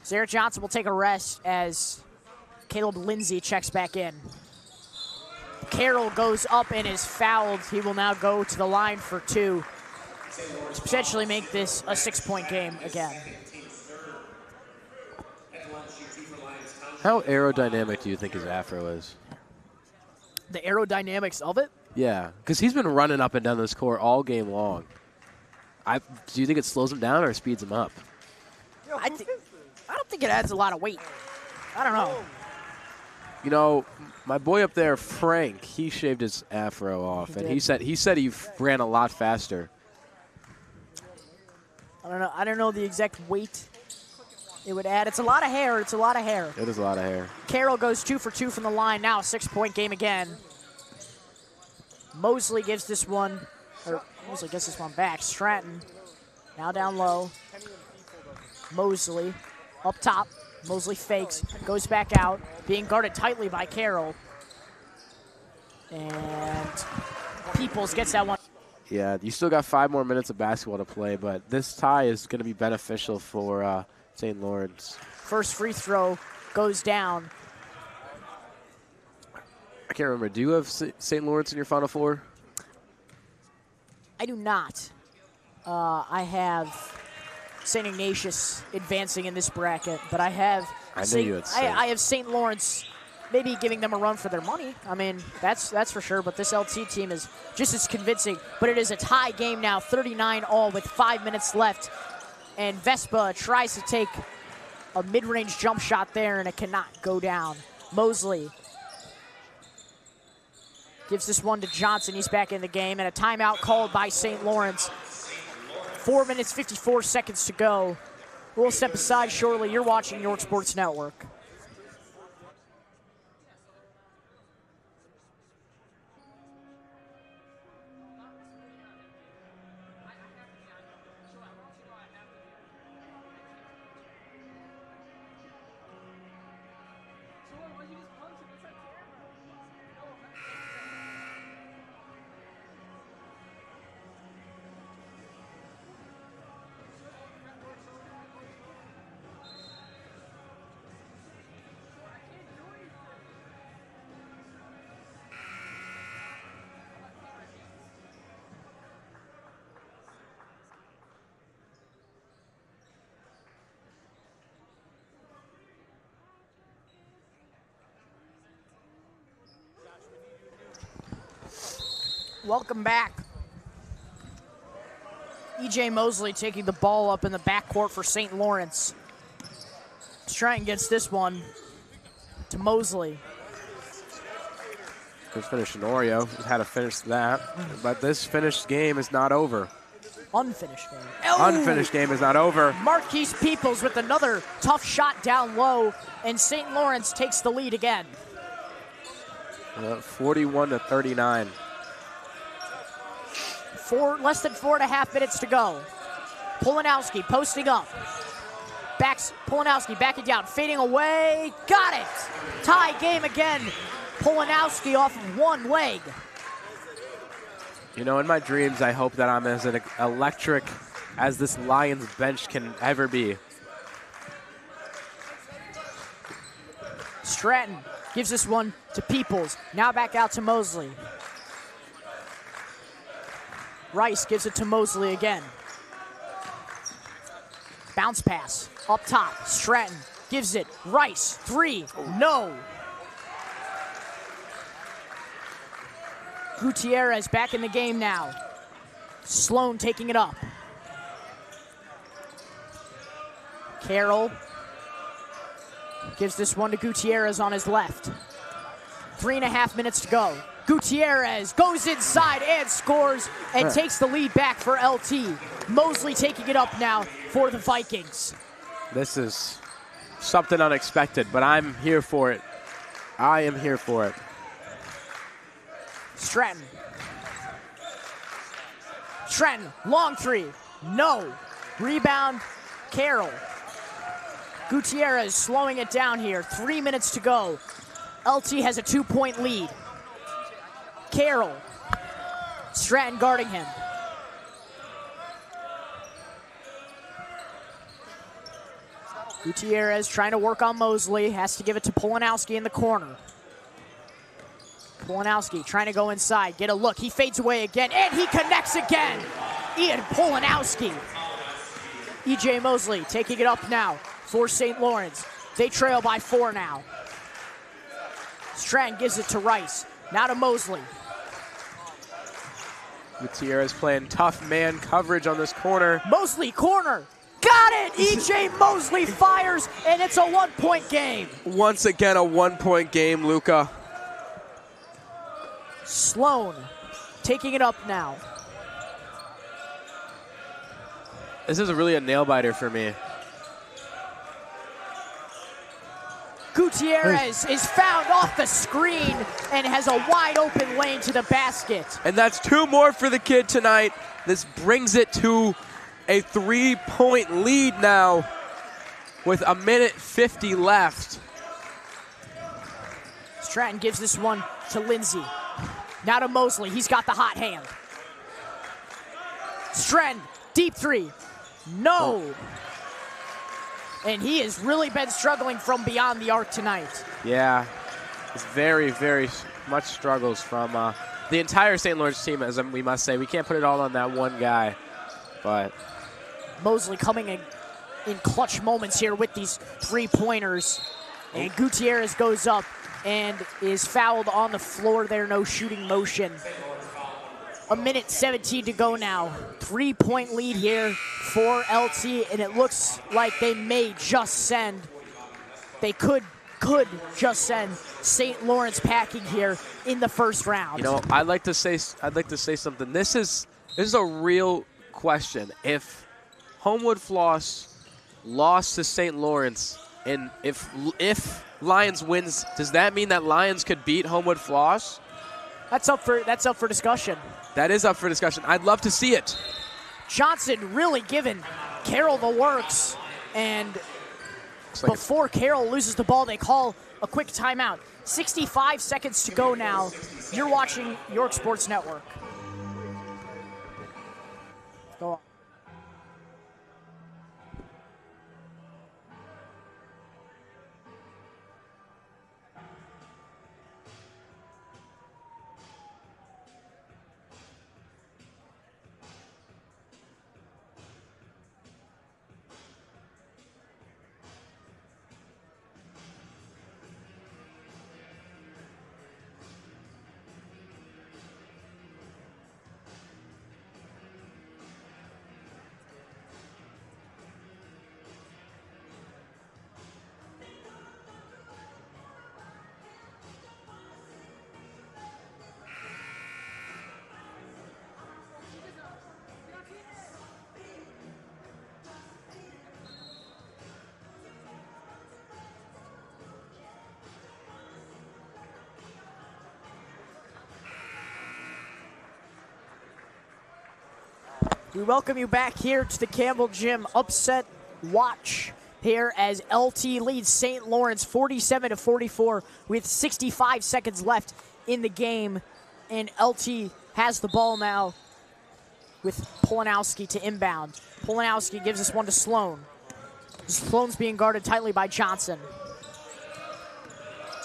A: Zarek Johnson will take a rest as Caleb Lindsay checks back in. Carroll goes up and is fouled. He will now go to the line for 2 to potentially make this a 6-point game again.
B: How aerodynamic do you think his afro is?
A: The aerodynamics of it?
B: Yeah, because he's been running up and down this court all game long. Do you think it slows him down or speeds him up?
A: I don't think it adds a lot of weight. I don't know.
B: You know, my boy up there, Frank, he shaved his afro off, and he said he ran a lot faster.
A: I don't know the exact weight it would add. It's a lot of hair. It's a lot of hair.
B: It is a lot of hair.
A: Carroll goes 2 for 2 from the line. Now a 6-point game again. Mosley gives this one, or Mosley gets this one back. Stratton now down low. Mosley up top. Mosley fakes, goes back out, being guarded tightly by Carroll. And Peoples gets that one.
B: Yeah, you still got 5 more minutes of basketball to play, but this tie is going to be beneficial for St. Lawrence.
A: First free throw goes down.
B: I can't remember. Do you have St. Lawrence in your Final Four?
A: I do not. I have St. Ignatius advancing in this bracket, but I have
B: I have
A: St. Lawrence maybe giving them a run for their money. I mean, that's for sure, but this LT team is just as convincing. But it is a tie game now, 39-all with 5 minutes left. And Vespa tries to take a mid-range jump shot there, and it cannot go down. Mosley gives this one to Johnson. He's back in the game, and a timeout called by St. Lawrence. 4 minutes, 54 seconds to go. We'll step aside shortly. You're watching York Sports Network. Welcome back. E.J. Mosley taking the ball up in the backcourt for St. Lawrence. Stratton gets this one to Mosley.
B: Good finish in Oreo. Had to finish that. But this finished game is not over.
A: Unfinished game.
B: Unfinished game is not over.
A: Marquise Peoples with another tough shot down low, and St. Lawrence takes the lead again.
B: 41-39.
A: Less than 4.5 minutes to go. Polanowski posting up. Polanowski backing down, fading away. Got it. Tie game again. Polanowski off of one leg.
B: You know, in my dreams, I hope that I'm as electric as this Lions bench can ever be.
A: Stratton gives this one to Peoples. Now back out to Mosley. Rice gives it to Mosley again. Bounce pass up top. Stratton gives it. Rice, 3, no. Gutierrez back in the game now. Sloan taking it up. Carroll gives this one to Gutierrez on his left. 3.5 minutes to go. Gutierrez goes inside and scores and takes the lead back for LT. Mosley taking it up now for the Vikings.
B: This is something unexpected, but I'm here for it. I am here for it.
A: Stratton Trenton, long three. No. Rebound, Carroll. Gutierrez slowing it down here. 3 minutes to go. LT has a 2-point lead. Carroll. Stratton guarding him. Gutierrez trying to work on Mosley. Has to give it to Polanowski in the corner. Polanowski trying to go inside. Get a look. He fades away again. And he connects again. Ian Polanowski. EJ Mosley taking it up now for St. Lawrence. They trail by 4 now. Stratton gives it to Rice. Now to Mosley.
B: Gutierrez playing tough man coverage on this corner.
A: Mosley, corner. Got it! EJ Mosley fires, and it's a 1-point game.
B: Once again, a 1-point game, Luca.
A: Sloan taking it up now.
B: This is really a nail-biter for me.
A: Gutierrez is found off the screen and has a wide-open lane to the basket.
B: And that's 2 more for the kid tonight. This brings it to a 3-point lead now with 1:50 left.
A: Stratton gives this one to Lindsay. Now to Mosley. He's got the hot hand. Stratton, deep three. No. And he has really been struggling from beyond the arc tonight.
B: Yeah, it's very, very much struggles from the entire St. Lawrence team, as we must say. We can't put it all on that one guy, but
A: Mosley coming in clutch moments here with these 3-pointers. And Gutierrez goes up and is fouled on the floor there. No shooting motion. 1:17 to go now. 3-point lead here for LT, and it looks like they may just send, they could just send St. Lawrence packing here in the first round.
B: You know, I'd like to say something. This is a real question. If Homewood Floss lost to St. Lawrence, and if Lyons wins, does that mean that Lyons could beat Homewood Floss?
A: That's up for discussion.
B: That is up for discussion. I'd love to see it.
A: Johnson really giving Carroll the works, and
B: Like
A: before Carroll loses the ball, they call a quick timeout. 65 seconds to go now. You're watching York Sports Network. Go on. We welcome you back here to the Campbell Gym upset watch here as LT leads St. Lawrence 47-44 with 65 seconds left in the game. And LT has the ball now with Polanowski to inbound. Polanowski gives this one to Sloan. Sloan's being guarded tightly by Johnson.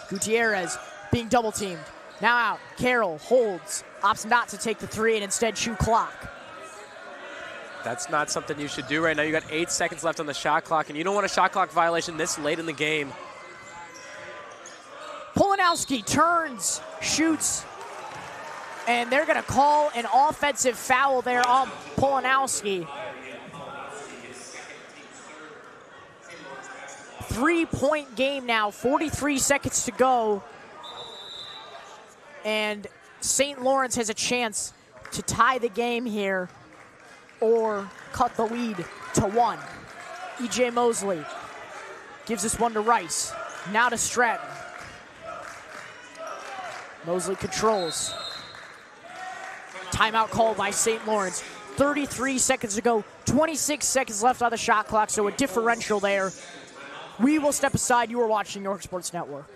A: Gutierrez being double teamed. Now out, Carroll holds, opts not to take the three and instead chew clock.
B: That's not something you should do right now. You got 8 seconds left on the shot clock, and you don't want a shot clock violation this late in the game.
A: Polanowski turns, shoots, and they're going to call an offensive foul there on Polanowski. 3-point game now, 43 seconds to go. And St. Lawrence has a chance to tie the game here or cut the lead to 1. EJ Mosley gives this one to Rice. Now to Stratton. Mosley controls. Timeout called by St. Lawrence. 33 seconds to go. 26 seconds left on the shot clock, so a differential there. We will step aside. You are watching New York Sports Network.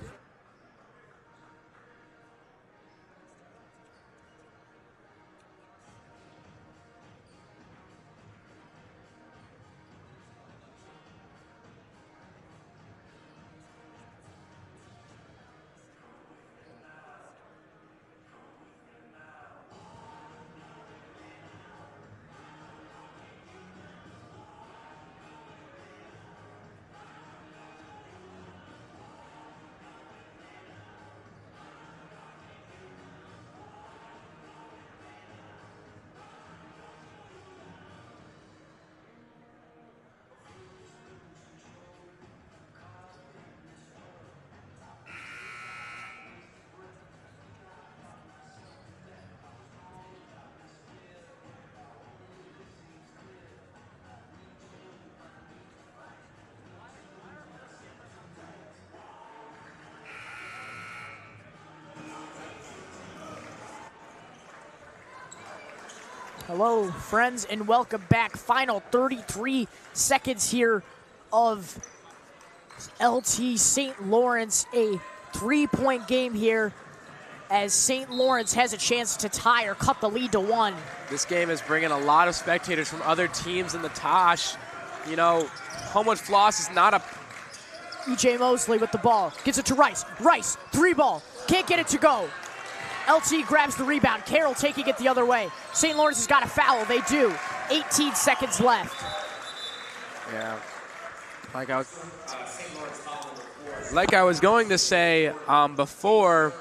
A: Hello, friends, and welcome back. Final 33 seconds here of LT St. Lawrence, a 3-point game here as St. Lawrence has a chance to tie or cut the lead to 1.
B: This game is bringing a lot of spectators from other teams in the Tosh. You know, Homewood Floss is not a...
A: EJ Mosley with the ball, gets it to Rice. Rice, 3-ball, can't get it to go. LT grabs the rebound. Carroll taking it the other way. St. Lawrence has got a foul. They do. 18 seconds left.
B: Yeah. Like I was going to say before,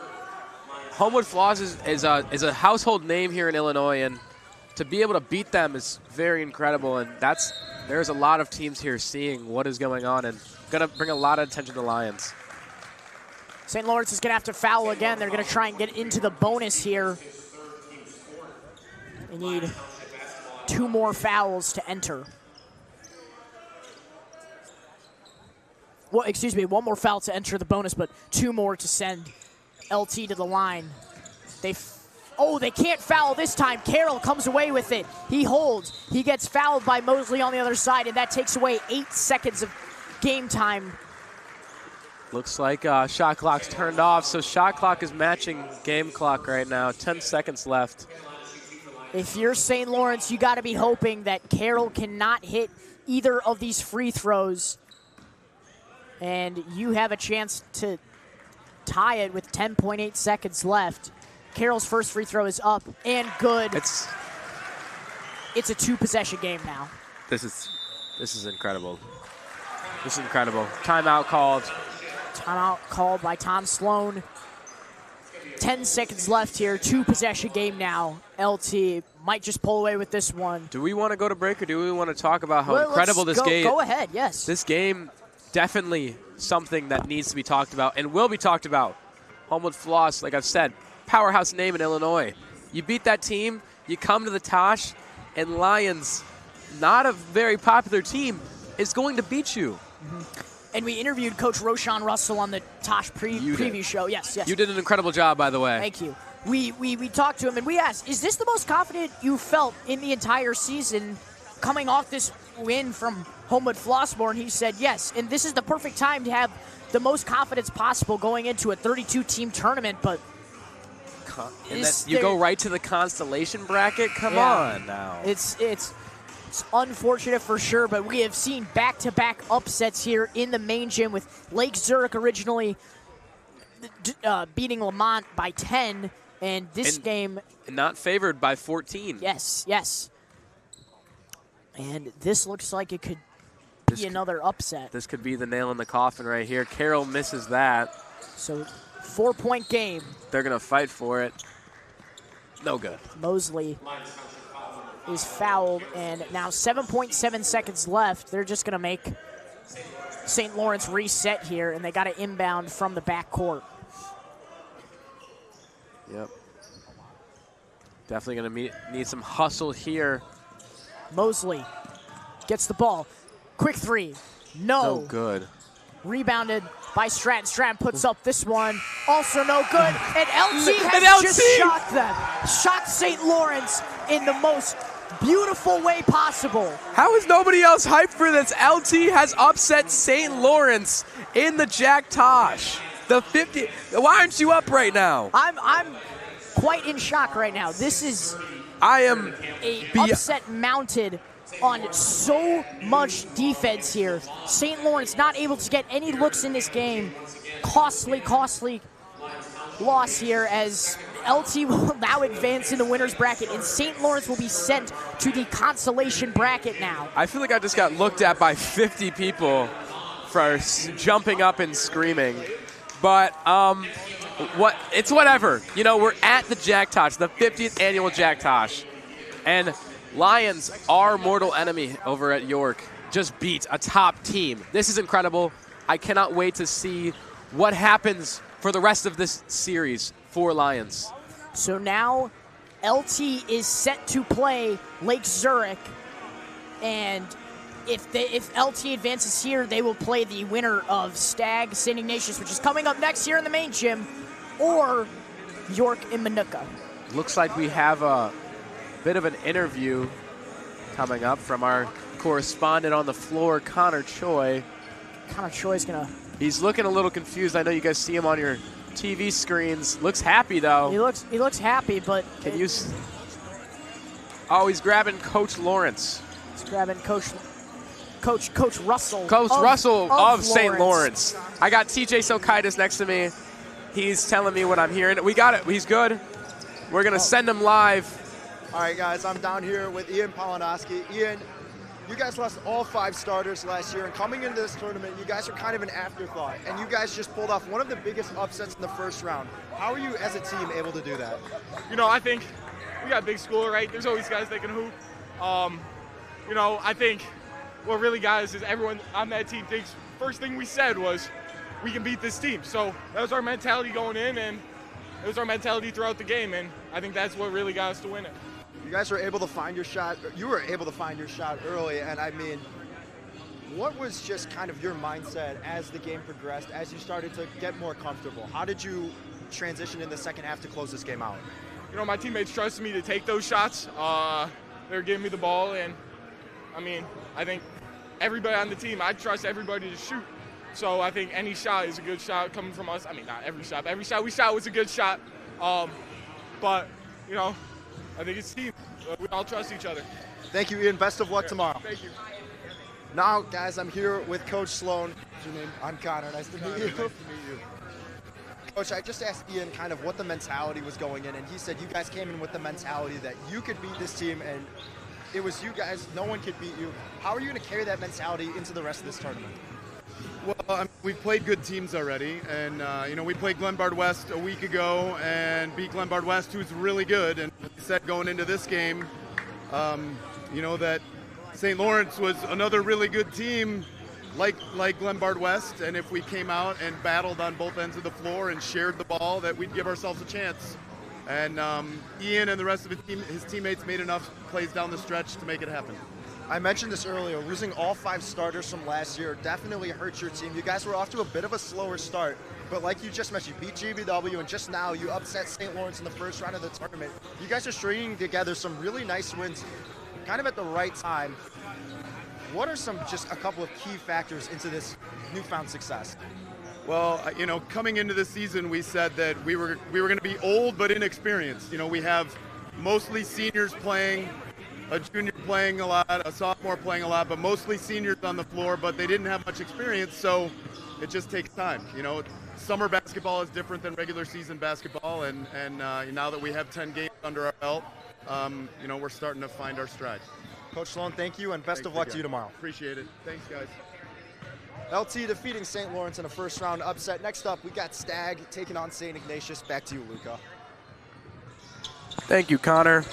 B: Homewood Floss is a household name here in Illinois, and to be able to beat them is very incredible. And there's a lot of teams here seeing what is going on and going to bring a lot of attention to Lyons.
A: St. Lawrence is going to have to foul again. They're going to try and get into the bonus here. They need 2 more fouls to enter. Well, excuse me, 1 more foul to enter the bonus, but 2 more to send LT to the line. They can't foul this time. Carroll comes away with it. He holds. He gets fouled by Mosley on the other side, and that takes away 8 seconds of game time.
B: Looks like shot clock's turned off, so shot clock is matching game clock right now. 10 seconds left.
A: If you're St. Lawrence, you got to be hoping that Carroll cannot hit either of these free throws, and you have a chance to tie it with 10.8 seconds left. Carroll's first free throw is up and good. It's a 2-possession game now.
B: This is incredible. This is incredible. Timeout called.
A: Timeout called by Tom Sloan. 10 seconds left here. 2-possession game now. LT might just pull away with this one.
B: Do we want to go to break, or do we want to talk about how incredible this game is?
A: Go ahead, yes.
B: This game, definitely something that needs to be talked about and will be talked about. Homewood Floss, like I've said, powerhouse name in Illinois. You beat that team, you come to the Tosh, and Lyons, not a very popular team, is going to beat you.
A: Mm-hmm. And we interviewed Coach Roshan Russell on the Tosh preview show. Yes.
B: You did an incredible job, by the way.
A: Thank you. We talked to him, and we asked, is this the most confident you felt in the entire season coming off this win from Homewood Flossmoor? And he said yes. And this is the perfect time to have the most confidence possible going into a 32-team tournament. But
B: you go right to the constellation bracket? Come on now.
A: It's unfortunate for sure, but we have seen back-to-back upsets here in the main gym, with Lake Zurich originally beating Lamont by 10, and this game...
B: not favored by 14.
A: Yes. And this looks like it could be another upset.
B: This could be the nail in the coffin right here. Carroll misses that.
A: So, 4-point game.
B: They're going to fight for it. No good.
A: Mosley is fouled, and now 7.7 seconds left. They're just going to make St. Lawrence reset here, and they got to inbound from the backcourt.
B: Yep. Definitely going to need some hustle here.
A: Mosley gets the ball. Quick 3. No
B: good.
A: Rebounded by Stratton. Stratton puts up this one. Also no good. And LT has just shocked them. Shocked St. Lawrence in the most beautiful way possible.
B: How is nobody else hyped for this? LT has upset St. Lawrence in the Jack Tosh. The 50. Why aren't you up right now?
A: I'm quite in shock right now. This is
B: I am
A: a upset mounted on so much defense here. St. Lawrence not able to get any looks in this game. Costly loss here as LT will now advance in the winner's bracket, and St. Lawrence will be sent to the consolation bracket now.
B: I feel like I just got looked at by 50 people for jumping up and screaming. But it's whatever. You know, we're at the Jack Tosh, the 50th annual Jack Tosh. And Lyons, our mortal enemy over at York, just beat a top team. This is incredible. I cannot wait to see what happens for the rest of this series for Lyons.
A: So now LT is set to play Lake Zurich, and if LT advances here, they will play the winner of Stag St. Ignatius, which is coming up next here in the main gym, or York and Minooka.
B: Looks like we have a bit of an interview coming up from our correspondent on the floor, Connor Choi.
A: Connor Choi's gonna...
B: He's looking a little confused. I know you guys see him on your TV screens. Looks happy though.
A: He looks happy, but
B: can you? Oh, he's grabbing Coach Laurence.
A: He's grabbing Coach Russell.
B: Coach Russell of St.
A: Lawrence.
B: Lawrence. I got TJ Sokaitis next to me. He's telling me what I'm hearing. We got it. He's good. We're gonna send him live.
D: All right, guys. I'm down here with Ian Polinoski. Ian, you guys lost all 5 starters last year, and coming into this tournament, you guys are kind of an afterthought, and you guys just pulled off one of the biggest upsets in the first round. How are you, as a team, able to do that?
E: You know, I think we got a big school, right? There's always guys that can hoop. You know, I think what really got us is everyone on that team thinks first thing we said was we can beat this team. So that was our mentality going in, and it was our mentality throughout the game, and I think that's what really got us to win it.
D: You guys were able to find your shot. You were able to find your shot early, and I mean, what was just kind of your mindset as the game progressed, as you started to get more comfortable? How did you transition in the second half to close this game out?
E: You know, my teammates trusted me to take those shots. They were giving me the ball, and I mean, I think everybody on the team, I trust everybody to shoot. So I think any shot is a good shot coming from us. I mean, not every shot, but every shot we shot was a good shot. But, you know, I think it's team. We all trust each other.
D: Thank you, Ian. Best of luck tomorrow.
E: Thank you.
D: Now, guys, I'm here with Coach Sloan. What's your name? I'm Connor. Nice to meet you.
E: Nice to meet you.
D: Coach, I just asked Ian kind of what the mentality was going in, and he said you guys came in with the mentality that you could beat this team, and it was you guys. No one could beat you. How are you going to carry that mentality into the rest of this tournament?
F: Well, we've played good teams already, and you know, we played Glenbard West a week ago and beat Glenbard West, who's really good. And said going into this game, you know, that St. Lawrence was another really good team, like Glenbard West. And if we came out and battled on both ends of the floor and shared the ball, that we'd give ourselves a chance. And Ian and the rest of his teammates made enough plays down the stretch to make it happen.
D: I mentioned this earlier, losing all 5 starters from last year definitely hurt your team. You guys were off to a bit of a slower start, but like you just mentioned, you beat GBW, and just now you upset St. Lawrence in the first round of the tournament. You guys are stringing together some really nice wins kind of at the right time. What are just a couple of key factors into this newfound success?
F: Well, you know, coming into this season, we said that we were going to be old but inexperienced. You know, we have mostly seniors playing, a junior playing a lot, a sophomore playing a lot, but mostly seniors on the floor, but they didn't have much experience, so it just takes time. You know, summer basketball is different than regular season basketball, and now that we have 10 games under our belt, you know, we're starting to find our stride.
D: Coach Sloan, thank you, and best of luck to you tomorrow.
F: Appreciate it. Thanks, guys.
D: LT defeating St. Lawrence in a first round upset. Next up, we got Stag taking on St. Ignatius. Back to you, Luca.
B: Thank you, Connor.